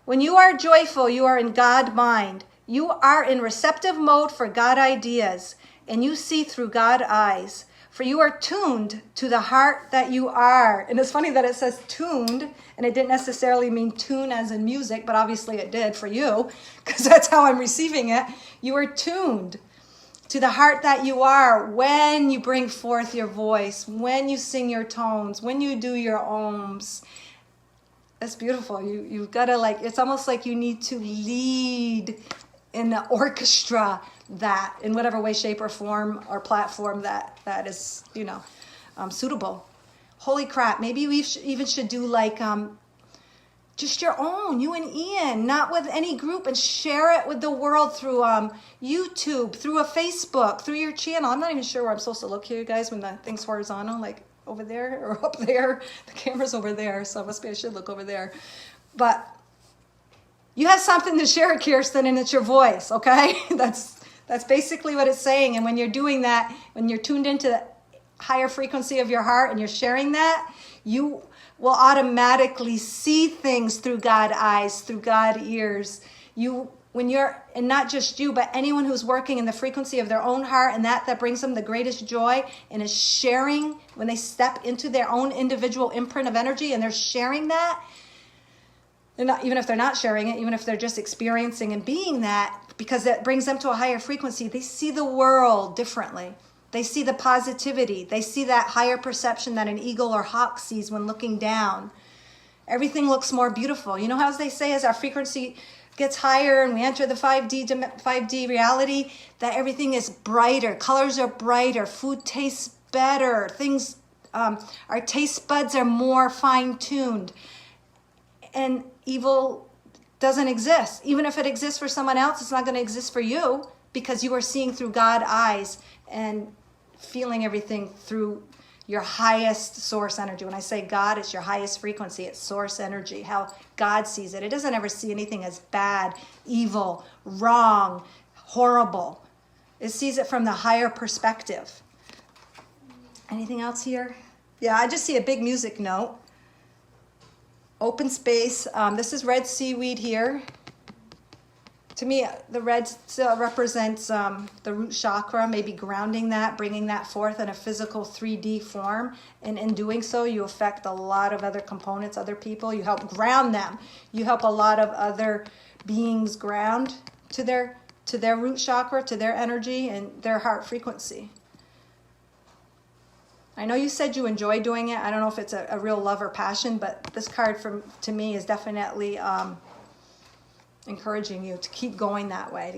When you are joyful, you are in God mind. You are in receptive mode for God ideas, and you see through God eyes. For you are tuned to the heart that you are. And it's funny that it says tuned, and it didn't necessarily mean tune as in music, but obviously it did for you, because that's how I'm receiving it. You are tuned to the heart that you are when you bring forth your voice, when you sing your tones, when you do your ohms. That's beautiful. You've got to it's almost like you need to lead in the orchestra that in whatever way, shape, or form or platform that is, suitable. Holy crap. Maybe we even should do just your own, you and Ian, not with any group, and share it with the world through YouTube, through a Facebook, through your channel. I'm not even sure where I'm supposed to look here, guys, when the thing's horizontal, like over there or up there. The camera's over there, so I should look over there. But you have something to share, Kirsten, and it's your voice, okay? That's basically what it's saying. And when you're doing that, when you're tuned into the higher frequency of your heart and you're sharing that, you will automatically see things through God eyes, through God ears. And not just you, but anyone who's working in the frequency of their own heart, and that brings them the greatest joy, and is sharing when they step into their own individual imprint of energy, and they're sharing that. And even if they're not sharing it, even if they're just experiencing and being that, because it brings them to a higher frequency, they see the world differently. They see the positivity. They see that higher perception that an eagle or hawk sees when looking down. Everything looks more beautiful. You know how they say as our frequency gets higher and we enter the 5D reality, that everything is brighter. Colors are brighter. Food tastes better. Things, our taste buds are more fine-tuned. And evil doesn't exist. Even if it exists for someone else, it's not going to exist for you, because you are seeing through God eyes and feeling everything through your highest source energy. When I say God, it's your highest frequency. It's source energy, how God sees it. It doesn't ever see anything as bad, evil, wrong, horrible. It sees it from the higher perspective. Anything else here? Yeah, I just see a big music note. Open space. This is red seaweed here. To me, the red still represents the root chakra, maybe grounding that, bringing that forth in a physical 3D form. And in doing so, you affect a lot of other components, other people. You help ground them. You help a lot of other beings ground to their root chakra, to their energy and their heart frequency. I know you said you enjoy doing it. I don't know if it's a real love or passion, but this card to me is definitely encouraging you to keep going that way,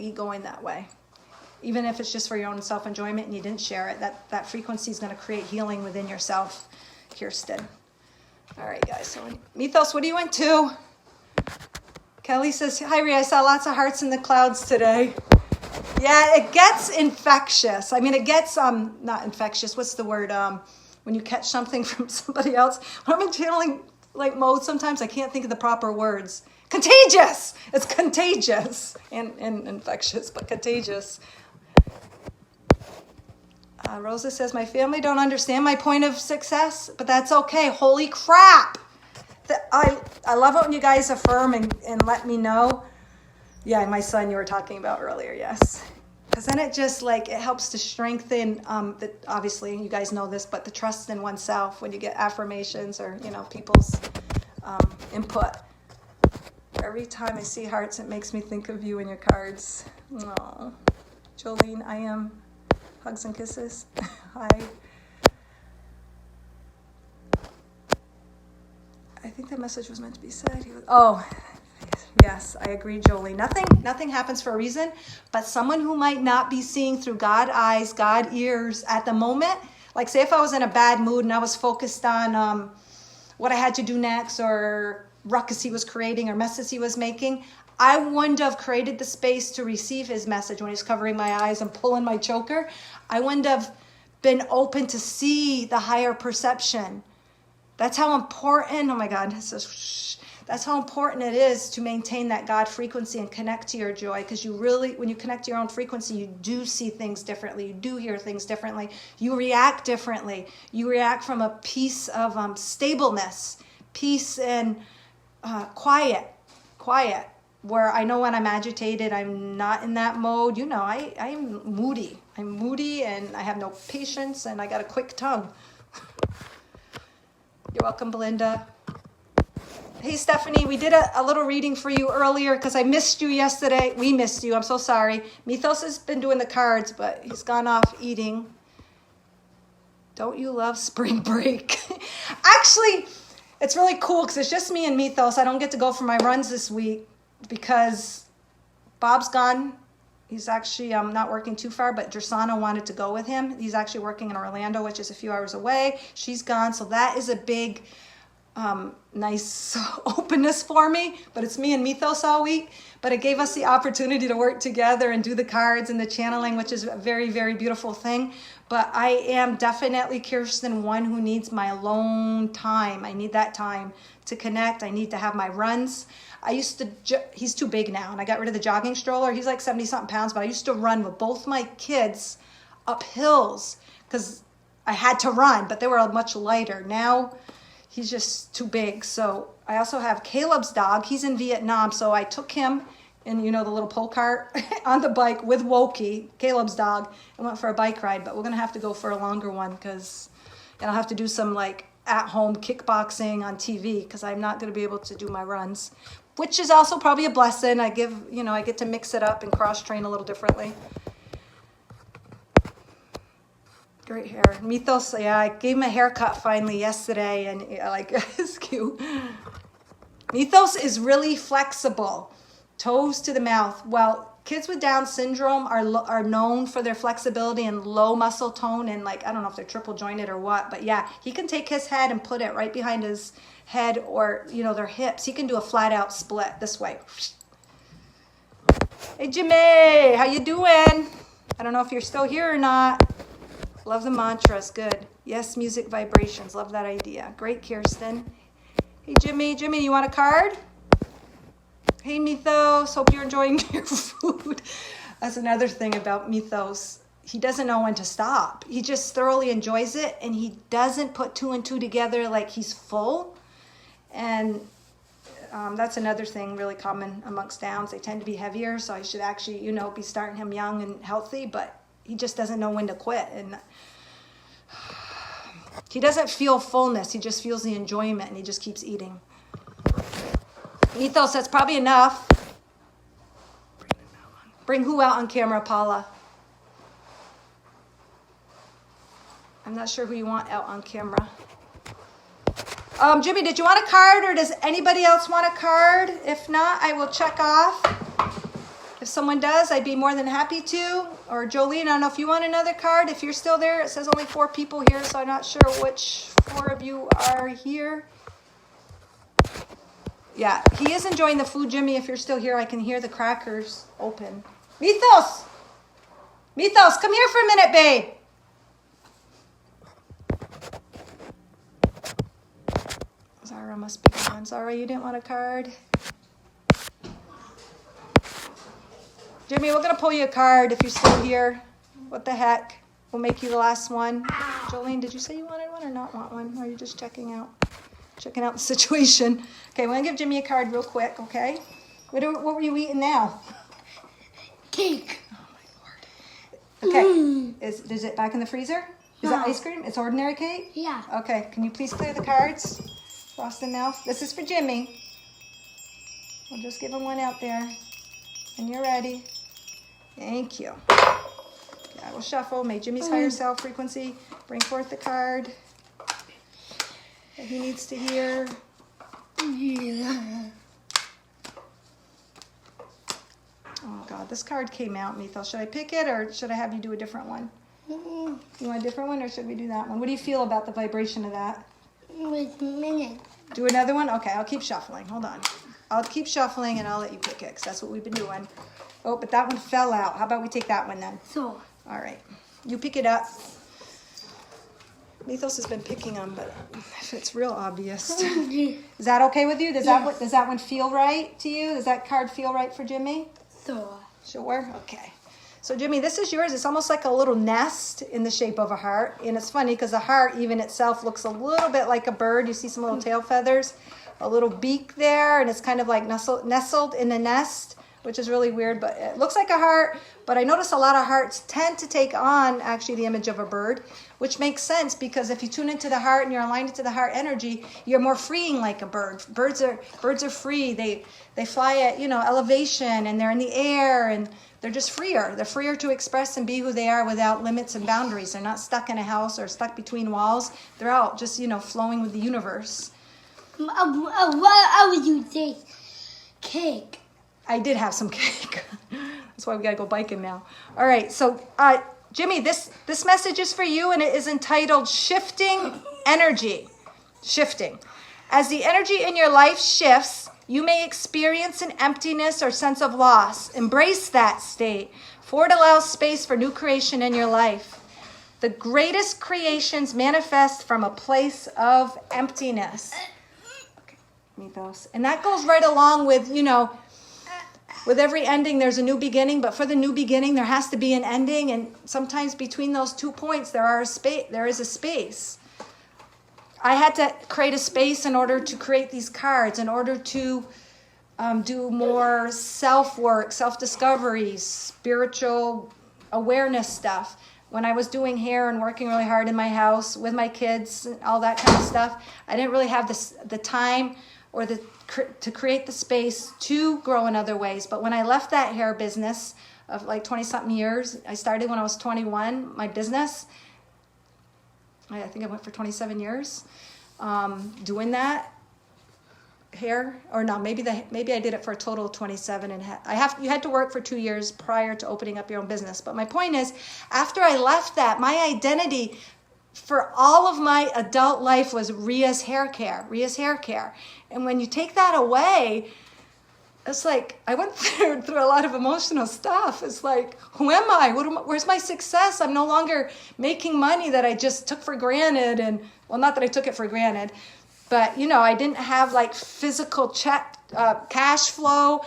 Even if it's just for your own self-enjoyment and you didn't share it, that frequency is going to create healing within yourself, Kirsten. All right, guys. So, Methos, what are you into? Kelly says, hi, Rhea, I saw lots of hearts in the clouds today. Yeah, it gets infectious. I mean, it gets, not infectious. What's the word? When you catch something from somebody else. When I'm in channeling like mode, sometimes I can't think of the proper words. Contagious! It's contagious. And infectious, but contagious. Rosa says, my family don't understand my point of success, but that's okay. Holy crap! I love it when you guys affirm and let me know. Yeah, my son you were talking about earlier, yes. Because then it just it helps to strengthen, obviously you guys know this, but the trust in oneself when you get affirmations or, people's input. Every time I see hearts, it makes me think of you and your cards. Aww. Jolene, I am. Hugs and kisses. Hi. I think that message was meant to be said. Yes, I agree, Jolie. Nothing happens for a reason, but someone who might not be seeing through God eyes, God ears at the moment, like say if I was in a bad mood and I was focused on what I had to do next or ruckus he was creating or messes he was making, I wouldn't have created the space to receive his message when he's covering my eyes and pulling my choker. I wouldn't have been open to see the higher perception. That's how important, oh my God, that's how important it is to maintain that God frequency and connect to your joy, because you really, when you connect to your own frequency, you do see things differently. You do hear things differently. You react differently. You react from a piece of stableness, peace and quiet, where I know when I'm agitated, I'm not in that mode. I'm moody. I'm moody and I have no patience and I got a quick tongue. You're welcome, Belinda. Hey, Stephanie, we did a little reading for you earlier because I missed you yesterday. We missed you. I'm so sorry. Methos has been doing the cards, but he's gone off eating. Don't you love spring break? Actually, it's really cool because it's just me and Methos. I don't get to go for my runs this week because Bob's gone. He's actually not working too far, but Gersana wanted to go with him. He's actually working in Orlando, which is a few hours away. She's gone, so that is a big, nice openness for me. But it's me and Methos all week. But it gave us the opportunity to work together and do the cards and the channeling, which is a very, very beautiful thing. But I am definitely, Kirsten, one who needs my alone time. I need that time to connect. I need to have my runs. I used to, he's too big now, and I got rid of the jogging stroller. He's like 70-something pounds, but I used to run with both my kids up hills because I had to run, but they were much lighter. Now he's just too big. So I also have Caleb's dog. He's in Vietnam, so I took him in, the little pull cart on the bike with Wokey, Caleb's dog, and went for a bike ride. But we're going to have to go for a longer one and I'll have to do some at-home kickboxing on TV because I'm not going to be able to do my runs, which is also probably a blessing. I get to mix it up and cross-train a little differently. Great hair. Methos, yeah, I gave him a haircut finally yesterday, and it's cute. Methos is really flexible. Toes to the mouth. Well, kids with Down syndrome are known for their flexibility and low muscle tone, and like, I don't know if they're triple jointed or what, but yeah, he can take his head and put it right behind his head, or, you know, their hips. He can do a flat out split this way. Hey, Jimmy, how you doing? I don't know if you're still here or not. Love the mantras. Good. Yes, music vibrations. Love that idea. Great, Kirsten. Hey, Jimmy. Jimmy, you want a card? Hey, Methos. Hope you're enjoying your food. That's another thing about Methos. He doesn't know when to stop. He just thoroughly enjoys it, and he doesn't put two and two together like he's full. And that's another thing really common amongst Downs. They tend to be heavier, so I should actually, you know, be starting him young and healthy, but he just doesn't know when to quit. And he doesn't feel fullness. He just feels the enjoyment, and he just keeps eating. Methos, that's probably enough. Bring who out on camera, Paula? I'm not sure who you want out on camera. Jimmy, did you want a card, or does anybody else want a card? If not, I will check off. If someone does, I'd be more than happy to. Or Jolene, I don't know if you want another card. If you're still there, it says only 4 people here, so I'm not sure which 4 of you are here. Yeah, he is enjoying the food, Jimmy. If you're still here, I can hear the crackers open. Methos! Methos, come here for a minute, babe. Zara must be gone. Zara, you didn't want a card? Jimmy, we're going to pull you a card if you're still here. What the heck? We'll make you the last one. Jolene, did you say you wanted one or not want one? Or are you just checking out the situation? Okay, we're going to give Jimmy a card real quick, okay? What were you eating now? Cake. Oh, my Lord. Okay. Is it back in the freezer? Is that ice cream? It's ordinary cake? Yeah. Okay, can you please clear the cards? Frost and mouth. This is for Jimmy. We'll just give him one out there. And you're ready. Thank you. Okay, I will shuffle. May Jimmy's higher self frequency bring forth the card that he needs to hear. Oh, God, this card came out, Methos. Should I pick it, or should I have you do a different one? You want a different one, or should we do that one? What do you feel about the vibration of that? Wait a minute. Do another one? Okay, I'll keep shuffling. Hold on. I'll keep shuffling, and I'll let you pick it, because that's what we've been doing. Oh, but that one fell out. How about we take that one then? So. All right. You pick it up. Methos has been picking them, but it's real obvious. Is that okay with you? Does that one feel right to you? Does that card feel right for Jimmy? So. Sure? Okay. So, Jimmy, this is yours. It's almost like a little nest in the shape of a heart. And it's funny because the heart even itself looks a little bit like a bird. You see some little tail feathers, a little beak there, and it's kind of like nestled in a nest, which is really weird, but it looks like a heart. But I notice a lot of hearts tend to take on actually the image of a bird, which makes sense because if you tune into the heart and you're aligned into the heart energy, you're more freeing like a bird. Birds are free. They fly at, elevation, and they're in the air, and they're just freer. They're freer to express and be who they are without limits and boundaries. They're not stuck in a house or stuck between walls. They're out just, flowing with the universe. What would you say? Cake. I did have some cake. That's why we got to go biking now. All right. So, Jimmy, this message is for you, and it is entitled Shifting Energy. Shifting. As the energy in your life shifts, you may experience an emptiness or sense of loss. Embrace that state, for it allows space for new creation in your life. The greatest creations manifest from a place of emptiness. Okay, Methos. And that goes right along with, with every ending, there's a new beginning. But for the new beginning, there has to be an ending. And sometimes between those 2 points, there is a space. I had to create a space in order to create these cards, in order to do more self-work, self-discovery, spiritual awareness stuff. When I was doing hair and working really hard in my house with my kids and all that kind of stuff, I didn't really have the time or to create the space to grow in other ways. But when I left that hair business of like 20-something years, I started when I was 21, my business. I think I went for 27 years doing that. hair, or no, maybe I did it for a total of 27, and you had to work for 2 years prior to opening up your own business. But my point is, after I left that, my identity for all of my adult life was Ria's hair care. And when you take that away, it's like I went through a lot of emotional stuff. It's like, who am I? Where's my success? I'm no longer making money that I just took for granted. And well, not that I took it for granted, but I didn't have like physical cash flow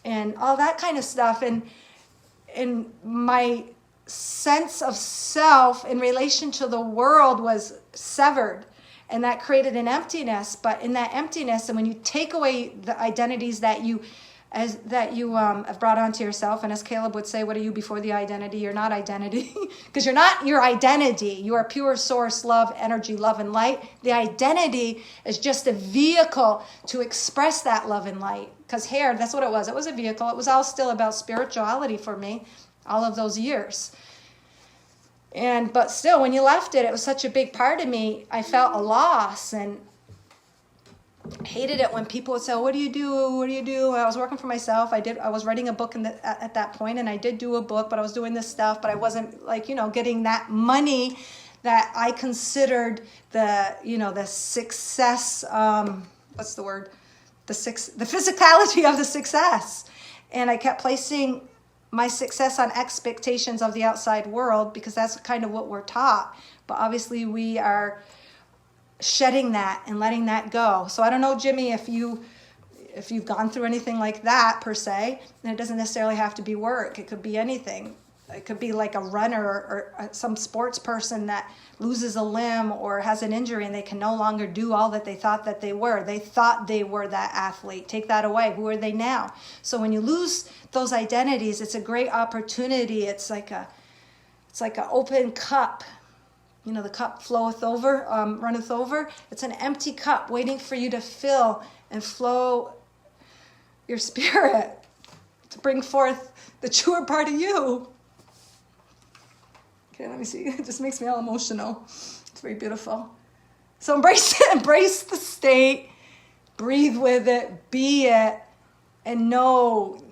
and all that kind of stuff. And my sense of self in relation to the world was severed, and that created an emptiness. But in that emptiness, and when you take away the identities that you have brought onto yourself, and as Caleb would say, what are you before the identity? You're not identity, because you're not your identity. You are pure source, love, energy, love, and light. The identity is just a vehicle to express that love and light, because hair, that's what it was. It was a vehicle. It was all still about spirituality for me all of those years. But still, when you left it, it was such a big part of me. I felt a loss and hated it when people would say, what do you do? I was working for myself. I was writing a book at that point, and I did do a book, but I was doing this stuff, but I wasn't getting that money that I considered the success, what's the word? The physicality of the success. And I kept placing my success on expectations of the outside world, because that's kind of what we're taught. But obviously we are shedding that and letting that go. So I don't know, Jimmy, if you've gone through anything like that per se, and it doesn't necessarily have to be work. It could be anything. It could be like a runner or some sports person that loses a limb or has an injury, and they can no longer do all that they thought that they were. They thought they were that athlete. Take that away. Who are they now? So when you lose those identities, it's a great opportunity. It's like an open cup. The cup floweth over, runneth over. It's an empty cup waiting for you to fill and flow your spirit to bring forth the truer part of you. Okay, let me see. It just makes me all emotional. It's very beautiful. So embrace it. Embrace the state. Breathe with it. Be it. And know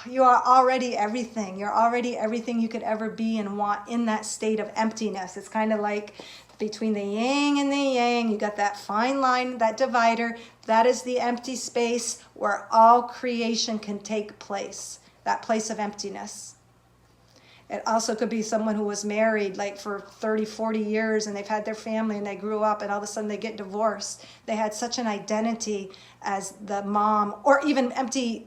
you are already everything. You're already everything you could ever be and want in that state of emptiness. It's kind of like between the yin and the yang. You got that fine line, that divider. That is the empty space where all creation can take place. That place of emptiness. It also could be someone who was married like for 30, 40 years, and they've had their family and they grew up, and all of a sudden they get divorced. They had such an identity as the mom, or even empty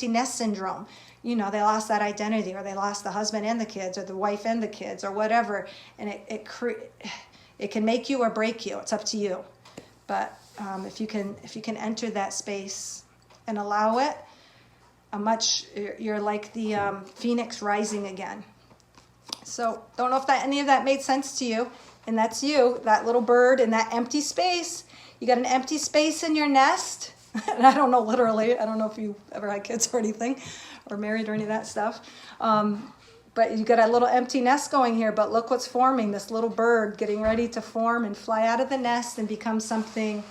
nest syndrome. They lost that identity, or they lost the husband and the kids, or the wife and the kids, or whatever. And it can make you or break you. It's up to you. But if you can enter that space and allow it, you're like the phoenix rising again. So don't know if any of that made sense to you. And that's you, that little bird in that empty space. You got an empty space in your nest. And I don't know, literally. I don't know if you ever had kids or anything, or married or any of that stuff. But you got a little empty nest going here. But look what's forming, this little bird getting ready to form and fly out of the nest and become something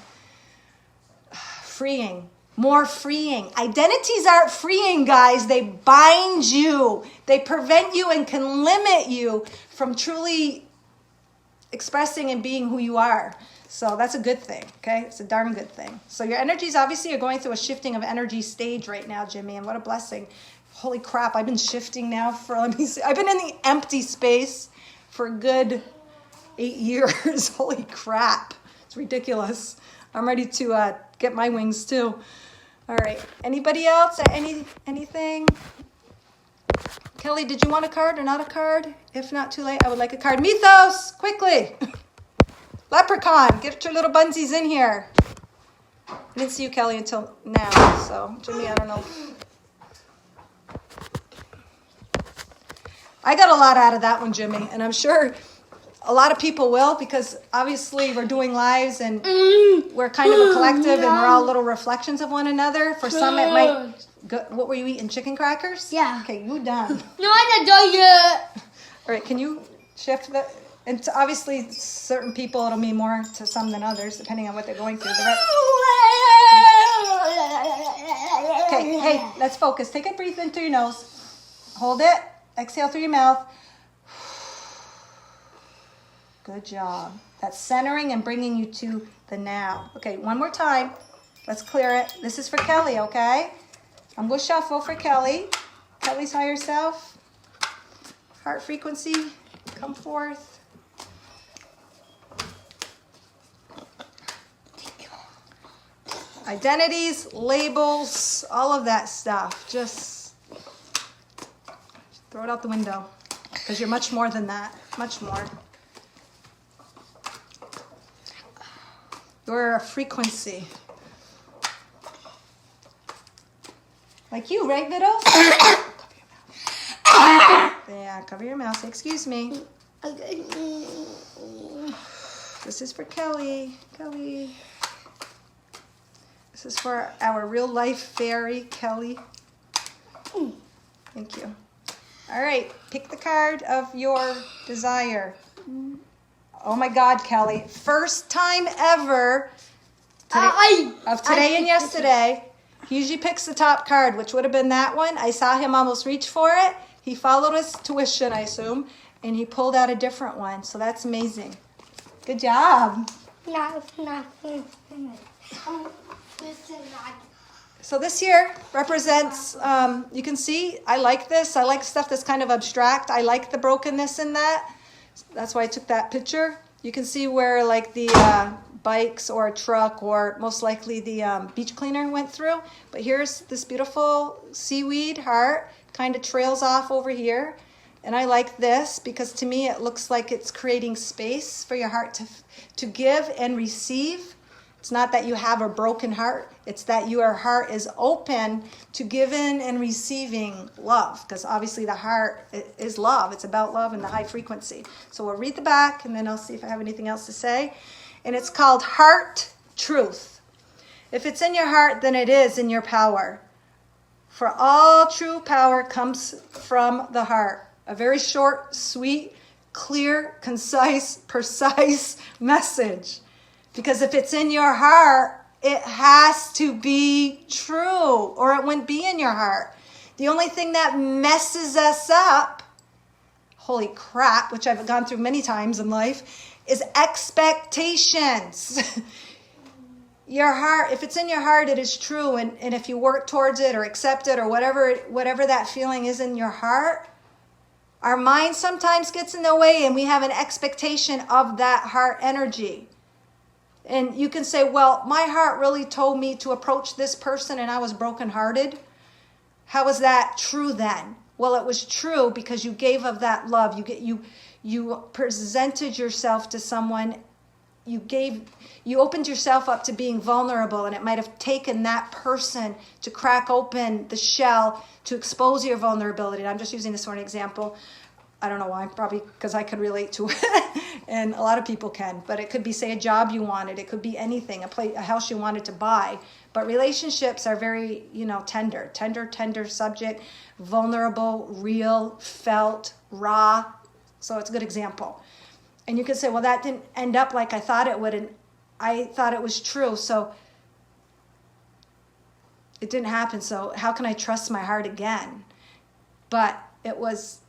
freeing. More freeing. Identities aren't freeing, guys. They bind you. They prevent you and can limit you from truly expressing and being who you are. So that's a good thing, okay? It's a darn good thing. So your energies obviously are going through a shifting of energy stage right now, Jimmy, and what a blessing. Holy crap, I've been shifting now I've been in the empty space for a good 8 years. Holy crap. It's ridiculous. I'm ready to get my wings too. All right. Anybody else? Anything? Kelly, did you want a card or not a card? If not, too late. I would like a card. Methos, quickly. Leprechaun, get your little bunsies in here. I didn't see you, Kelly, until now. So, Jimmy, I don't know. I got a lot out of that one, Jimmy, and I'm sure a lot of people will, because obviously we're doing lives and we're kind of a collective and we're all little reflections of one another. For some it might go, what were you eating, chicken crackers? Yeah. Okay, you done. No, I'm not done yet. All right, can you shift that? And to obviously certain people it'll mean more to some than others depending on what they're going through. Okay, hey, let's focus. Take a breath in through your nose. Hold it. Exhale through your mouth. Good job. That's centering and bringing you to the now. Okay, one more time. Let's clear it. This is for Kelly, okay? I'm going to shuffle for Kelly. Kelly's higher self. Heart frequency, come forth. Identities, labels, all of that stuff. Just throw it out the window because you're much more than that. Much more. You're a frequency. Like you, right, Methos? Yeah, cover your mouth. Say, excuse me. This is for Kelly. Kelly. This is for our real life fairy, Kelly. Thank you. All right, pick the card of your desire. Oh my God, Kelly. First time ever of today and yesterday. He usually picks the top card, which would have been that one. I saw him almost reach for it. He followed his tuition, I assume, and he pulled out a different one. So that's amazing. Good job. So this here represents, you can see, I like this. I like stuff that's kind of abstract. I like the brokenness in that. That's why I took that picture. You can see where like the bikes or a truck or most likely the beach cleaner went through. But here's this beautiful seaweed heart, kind of trails off over here. And I like this because to me it looks like it's creating space for your heart to give and receive. It's not that you have a broken heart. It's that your heart is open to giving and receiving love. Because obviously the heart is love. It's about love and the high frequency. So we'll read the back and then I'll see if I have anything else to say. And it's called Heart Truth. If it's in your heart, then it is in your power. For all true power comes from the heart. A very short, sweet, clear, concise, precise message. Because if it's in your heart, it has to be true, or it wouldn't be in your heart. The only thing that messes us up, holy crap, which I've gone through many times in life, is expectations. Your heart, if it's in your heart, it is true. And if you work towards it or accept it or whatever that feeling is in your heart, our mind sometimes gets in the way and we have an expectation of that heart energy. And you can say, well, my heart really told me to approach this person and I was brokenhearted. How is that true then? Well, it was true because you gave of that love. You presented yourself to someone. You opened yourself up to being vulnerable, and it might have taken that person to crack open the shell to expose your vulnerability. And I'm just using this for an example. I don't know why, probably because I could relate to it, and a lot of people can. But it could be, say, a job you wanted. It could be anything, a house you wanted to buy. But relationships are very, tender subject, vulnerable, real, felt, raw. So it's a good example. And you could say, well, that didn't end up like I thought it would, and I thought it was true, so it didn't happen. So how can I trust my heart again? But it was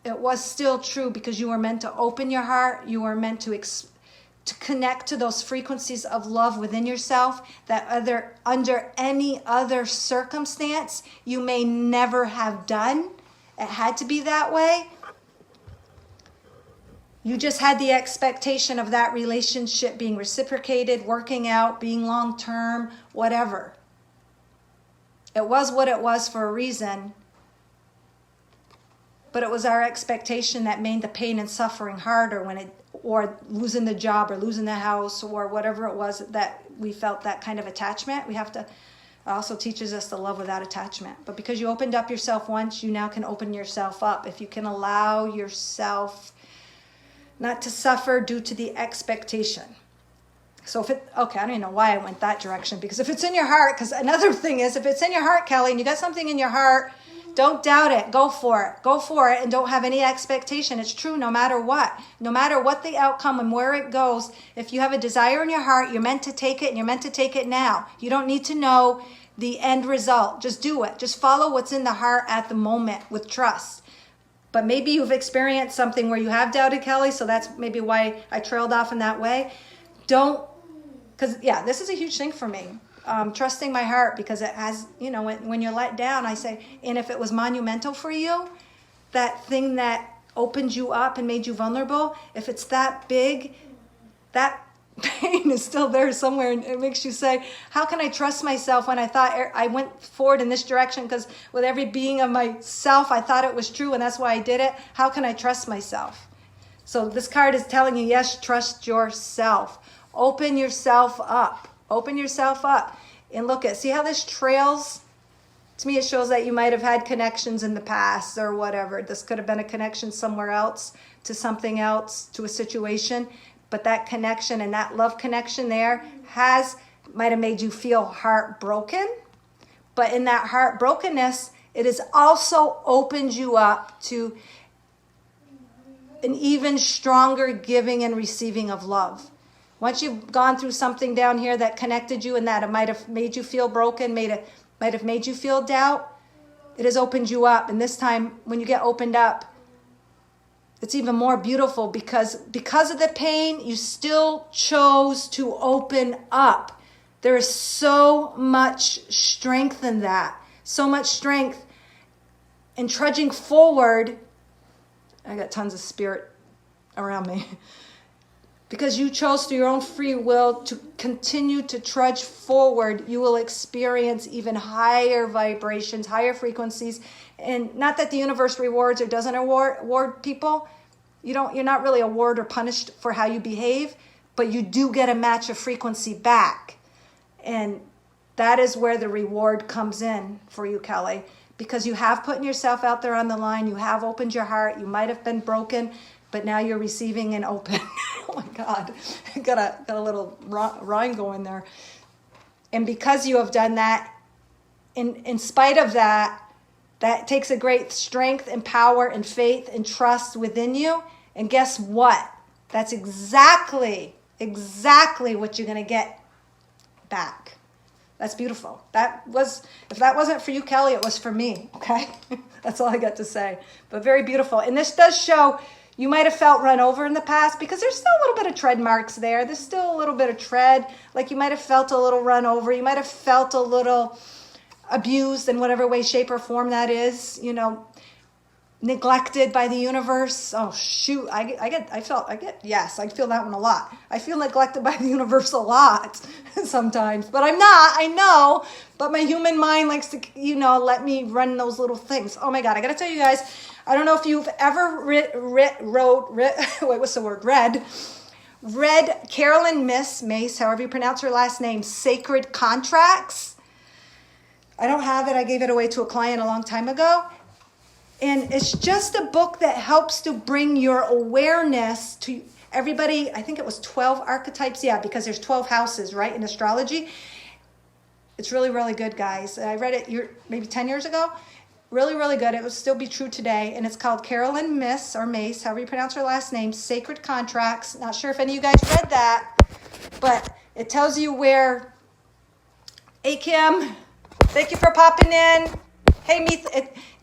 still true because you were meant to open your heart. You were meant to connect to those frequencies of love within yourself that under any other circumstance you may never have done. It had to be that way. You just had the expectation of that relationship being reciprocated, working out, being long-term, whatever. It was what it was for a reason. But it was our expectation that made the pain and suffering harder or losing the job or losing the house or whatever it was that we felt that kind of attachment. It also teaches us to love without attachment. But because you opened up yourself once, you now can open yourself up. If you can allow yourself not to suffer due to the expectation. So I don't even know why I went that direction, because if it's in your heart, because another thing is, if it's in your heart, Kelly, and you got something in your heart, don't doubt it. Go for it, and don't have any expectation. It's true no matter what. No matter what the outcome and where it goes, if you have a desire in your heart, you're meant to take it, and you're meant to take it now. You don't need to know the end result. Just do it. Just follow what's in the heart at the moment with trust. But maybe you've experienced something where you have doubted, Kelly, so that's maybe why I trailed off in that way. Because this is a huge thing for me. Trusting my heart, because it has, when you're let down, I say, and if it was monumental for you, that thing that opened you up and made you vulnerable, if it's that big, that pain is still there somewhere, and it makes you say, how can I trust myself when I thought I went forward in this direction, because with every being of myself I thought it was true, and that's why I did it. How can I trust myself? So this card is telling you, yes, trust yourself. Open yourself up. Open yourself up and see how this trails. To me, it shows that you might have had connections in the past or whatever. This could have been a connection somewhere else, to something else, to a situation. But that connection and that love connection there might have made you feel heartbroken. But in that heartbrokenness, it has also opened you up to an even stronger giving and receiving of love. Once you've gone through something down here that connected you and that it might have made you feel broken, might have made you feel doubt, it has opened you up. And this time, when you get opened up, it's even more beautiful because of the pain, you still chose to open up. There is so much strength in that. So much strength in trudging forward. I got tons of spirit around me. Because you chose through your own free will to continue to trudge forward, you will experience even higher vibrations, higher frequencies. And not that the universe rewards or doesn't award people. You're not really awarded or punished for how you behave, but you do get a match of frequency back. And that is where the reward comes in for you, Kelly, because you have put yourself out there on the line. You have opened your heart. You might have been broken, but now you're receiving and open. Oh my God, got a little rhyme going there. And because you have done that, in spite of that takes a great strength and power and faith and trust within you. And guess what? That's exactly what you're going to get back. That's beautiful. If that wasn't for you, Kelly, it was for me. Okay. That's all I got to say, but very beautiful. And this does show you might have felt run over in the past, because there's still a little bit of tread marks there. There's still a little bit of tread. Like you might have felt a little run over. You might have felt a little abused in whatever way, shape, or form that is, neglected by the universe. Oh shoot, I feel that one a lot. I feel neglected by the universe a lot sometimes, but I'm not, I know, but my human mind likes to, let me run those little things. Oh my God, I gotta tell you guys, I don't know if you've ever read Carolyn Mace, however you pronounce her last name, Sacred Contracts. I don't have it. I gave it away to a client a long time ago. And it's just a book that helps to bring your awareness to everybody. I think it was 12 archetypes. Yeah, because there's 12 houses, right, in astrology. It's really, really good, guys. I read it maybe 10 years ago. Really, really good. It will still be true today. And it's called Carolyn Mace, however you pronounce her last name, Sacred Contracts. Not sure if any of you guys read that, but it tells you where... Hey, Kim. Thank you for popping in. Hey,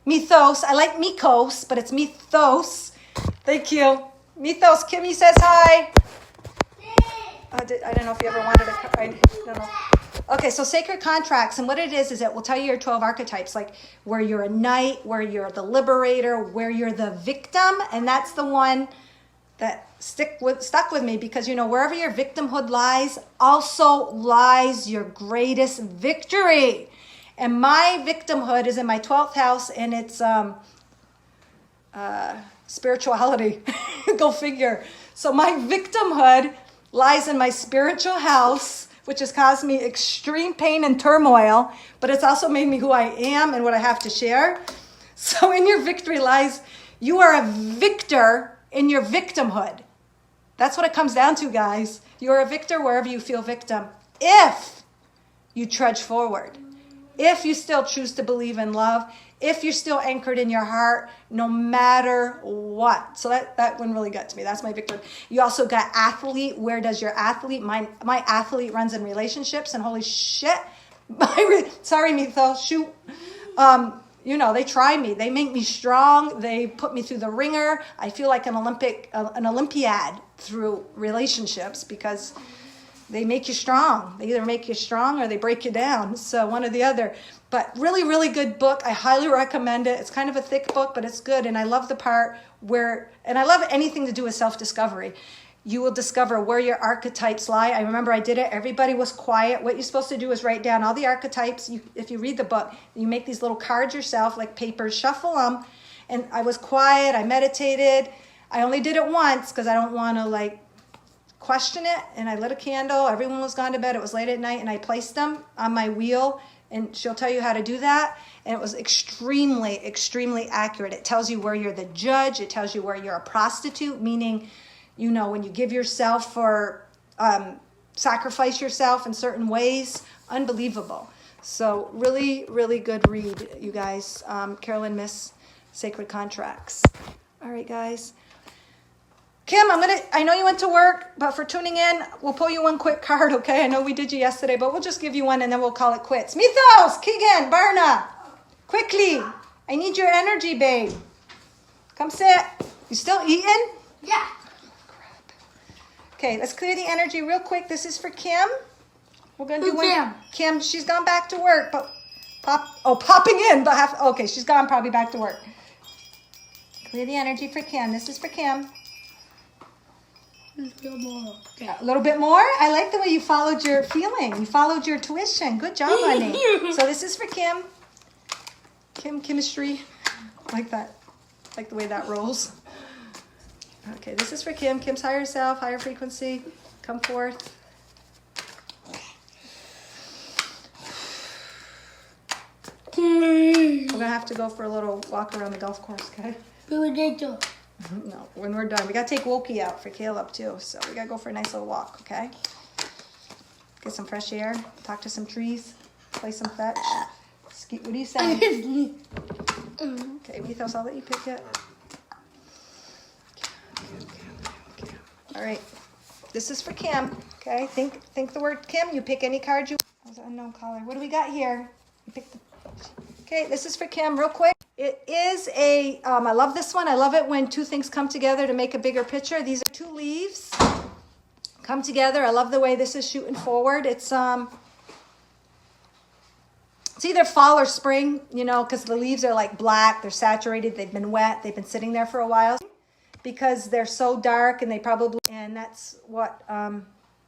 Methos. I like Mekos, but it's Methos. Thank you. Methos, Kimmy says hi. I don't know if you ever wanted to... I don't know. Okay, so Sacred Contracts, and what it is it will tell you your 12 archetypes, like where you're a knight, where you're the liberator, where you're the victim, and that's the one that stuck with me, because wherever your victimhood lies, also lies your greatest victory. And my victimhood is in my 12th house, and it's spirituality. Go figure. So my victimhood lies in my spiritual house, which has caused me extreme pain and turmoil, but it's also made me who I am and what I have to share. So in your victory lies, you are a victor in your victimhood. That's what it comes down to, guys. You're a victor wherever you feel victim, if you trudge forward. If you still choose to believe in love, if you're still anchored in your heart, no matter what. So that one really got to me. That's my victory. You also got athlete. Where does your athlete? My athlete runs in relationships, and holy shit, Sorry, Methos, shoot. You know, they try me. They make me strong. They put me through the ringer. I feel like an Olympiad through relationships because they make you strong. They either make you strong or they break you down. So one or the other. But really, really good book. I highly recommend it. It's kind of a thick book, but it's good. And I love the part and I love anything to do with self-discovery. You will discover where your archetypes lie. I remember I did it. Everybody was quiet. What you're supposed to do is write down all the archetypes. If you read the book, you make these little cards yourself, like papers, shuffle them. And I was quiet. I meditated. I only did it once because I don't want to question it. And I lit a candle. Everyone was gone to bed. It was late at night. And I placed them on my wheel. And she'll tell you how to do that. And it was extremely, extremely accurate. It tells you where you're the judge. It tells you where you're a prostitute, meaning, when you give yourself or sacrifice yourself in certain ways. Unbelievable. So really, really good read, you guys. Carolyn Miss, Sacred Contracts. All right, guys. Kim, I know you went to work, but for tuning in, we'll pull you one quick card, okay? I know we did you yesterday, but we'll just give you one and then we'll call it quits. Methos, Keegan, Barna, quickly. I need your energy, babe. Come sit. You still eating? Yeah. Okay, let's clear the energy real quick. This is for Kim. We're going to do one. Kim? Kim, she's gone back to work, but popping in, but okay, she's gone probably back to work. Clear the energy for Kim. This is for Kim. Okay. A little bit more? I like the way you followed your feeling. You followed your tuition. Good job, honey. So this is for Kim. Kim chemistry. Like that. Like the way that rolls. Okay, this is for Kim. Kim's higher self, higher frequency. Come forth. We're going to have to go for a little walk around the golf course, okay? No, when we're done. We got to take Wokey out for Caleb, too. So we got to go for a nice little walk, okay? Get some fresh air. Talk to some trees. Play some fetch. What do you say? Okay, Methos, I'll let you pick it. Okay. All right. This is for Kim, okay? Think the word Kim. You pick any card you... That was an unknown caller. What do we got here? You pick the... Okay, this is for Kim, real quick. It is I love this one. I love it when two things come together to make a bigger picture. These are two leaves come together. I love the way this is shooting forward. It's either fall or spring, because the leaves are like black. They're saturated. They've been wet. They've been sitting there for a while because they're so dark, and that's what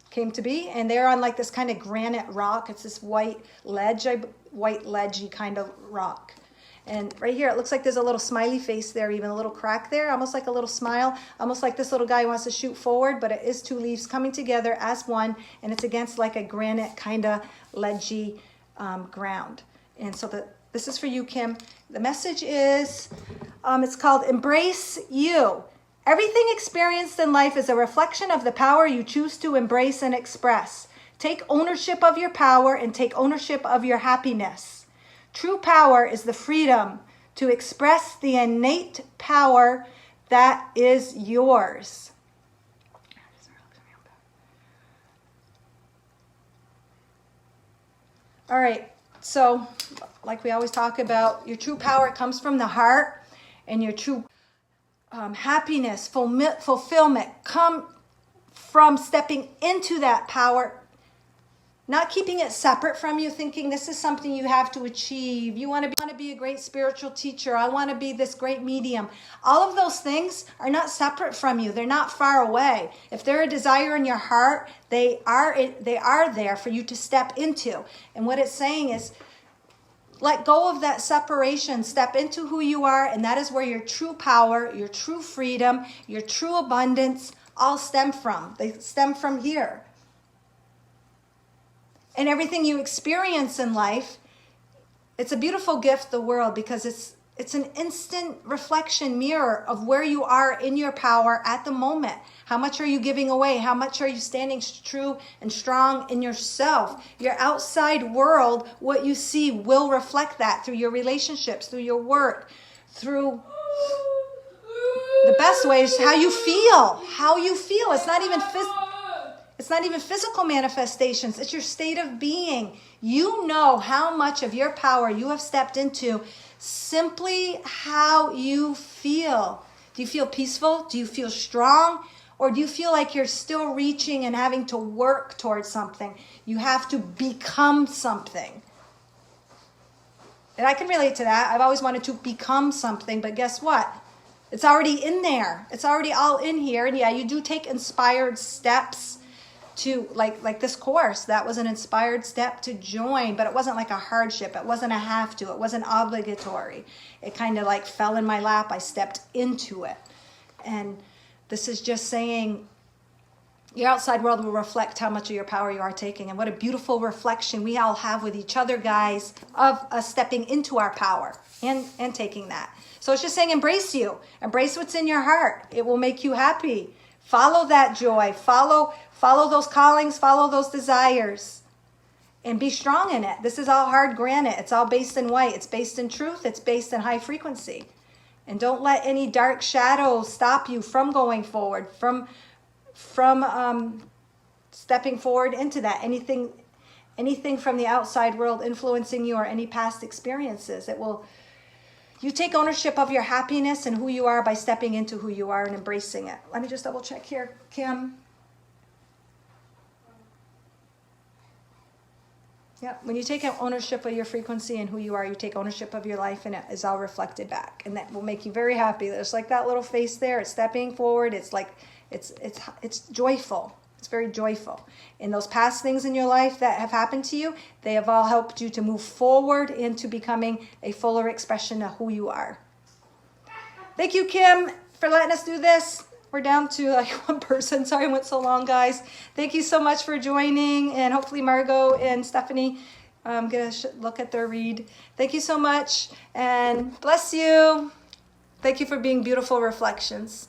came to be. And they're on like this kind of granite rock. It's this white ledgy kind of rock. And right here, it looks like there's a little smiley face there, even a little crack there, almost like a little smile, almost like this little guy wants to shoot forward, but it is two leaves coming together as one, and it's against like a granite kind of ledgy ground. And so this is for you, Kim. The message is, it's called Embrace You. Everything experienced in life is a reflection of the power you choose to embrace and express. Take ownership of your power and take ownership of your happiness. True power is the freedom to express the innate power that is yours. All right, so like we always talk about, your true power comes from the heart, and your true happiness, fulfillment come from stepping into that power. Not keeping it separate from you, thinking this is something you have to achieve. You want to be a great spiritual teacher. I want to be this great medium. All of those things are not separate from you. They're not far away. If they're a desire in your heart, they are there for you to step into. And what it's saying is, let go of that separation. Step into who you are, and that is where your true power, your true freedom, your true abundance all stem from. They stem from here. And everything you experience in life, it's a beautiful gift, the world, because it's an instant reflection mirror of where you are in your power at the moment. How much are you giving away? How much are you standing true and strong in yourself? Your outside world, what you see will reflect that through your relationships, through your work, through the best way is how you feel. How you feel. It's not even physical. It's not even physical manifestations. It's your state of being. You know how much of your power you have stepped into simply how you feel. Do you feel peaceful? Do you feel strong? Or do you feel like you're still reaching and having to work towards something? You have to become something. And I can relate to that. I've always wanted to become something, but guess what? It's already in there. It's already all in here. And yeah, you do take inspired steps to, like this course. That was an inspired step to join, but it wasn't like a hardship. It wasn't a have to. It wasn't obligatory. It kind of like fell in my lap. I stepped into it. And this is just saying your outside world will reflect how much of your power you are taking. And what a beautiful reflection we all have with each other, guys, of us stepping into our power and taking that. So it's just saying embrace you. Embrace what's in your heart. It will make you happy. Follow that joy. Follow those callings. Follow those desires. And be strong in it. This is all hard granite. It's all based in white. It's based in truth. It's based in high frequency. And don't let any dark shadows stop you from going forward, from stepping forward into that. Anything from the outside world influencing you or any past experiences. You take ownership of your happiness and who you are by stepping into who you are and embracing it. Let me just double check here, Kim. Yeah, when you take ownership of your frequency and who you are, you take ownership of your life, and it is all reflected back, and that will make you very happy. There's like that little face there. It's stepping forward. It's like it's joyful. It's very joyful. And those past things in your life that have happened to you, they have all helped you to move forward into becoming a fuller expression of who you are. Thank you, Kim, for letting us do this. We're down to like one person. Sorry I went so long, guys. Thank you so much for joining. And hopefully Margot and Stephanie get a look at their read. Thank you so much. And bless you. Thank you for being beautiful reflections.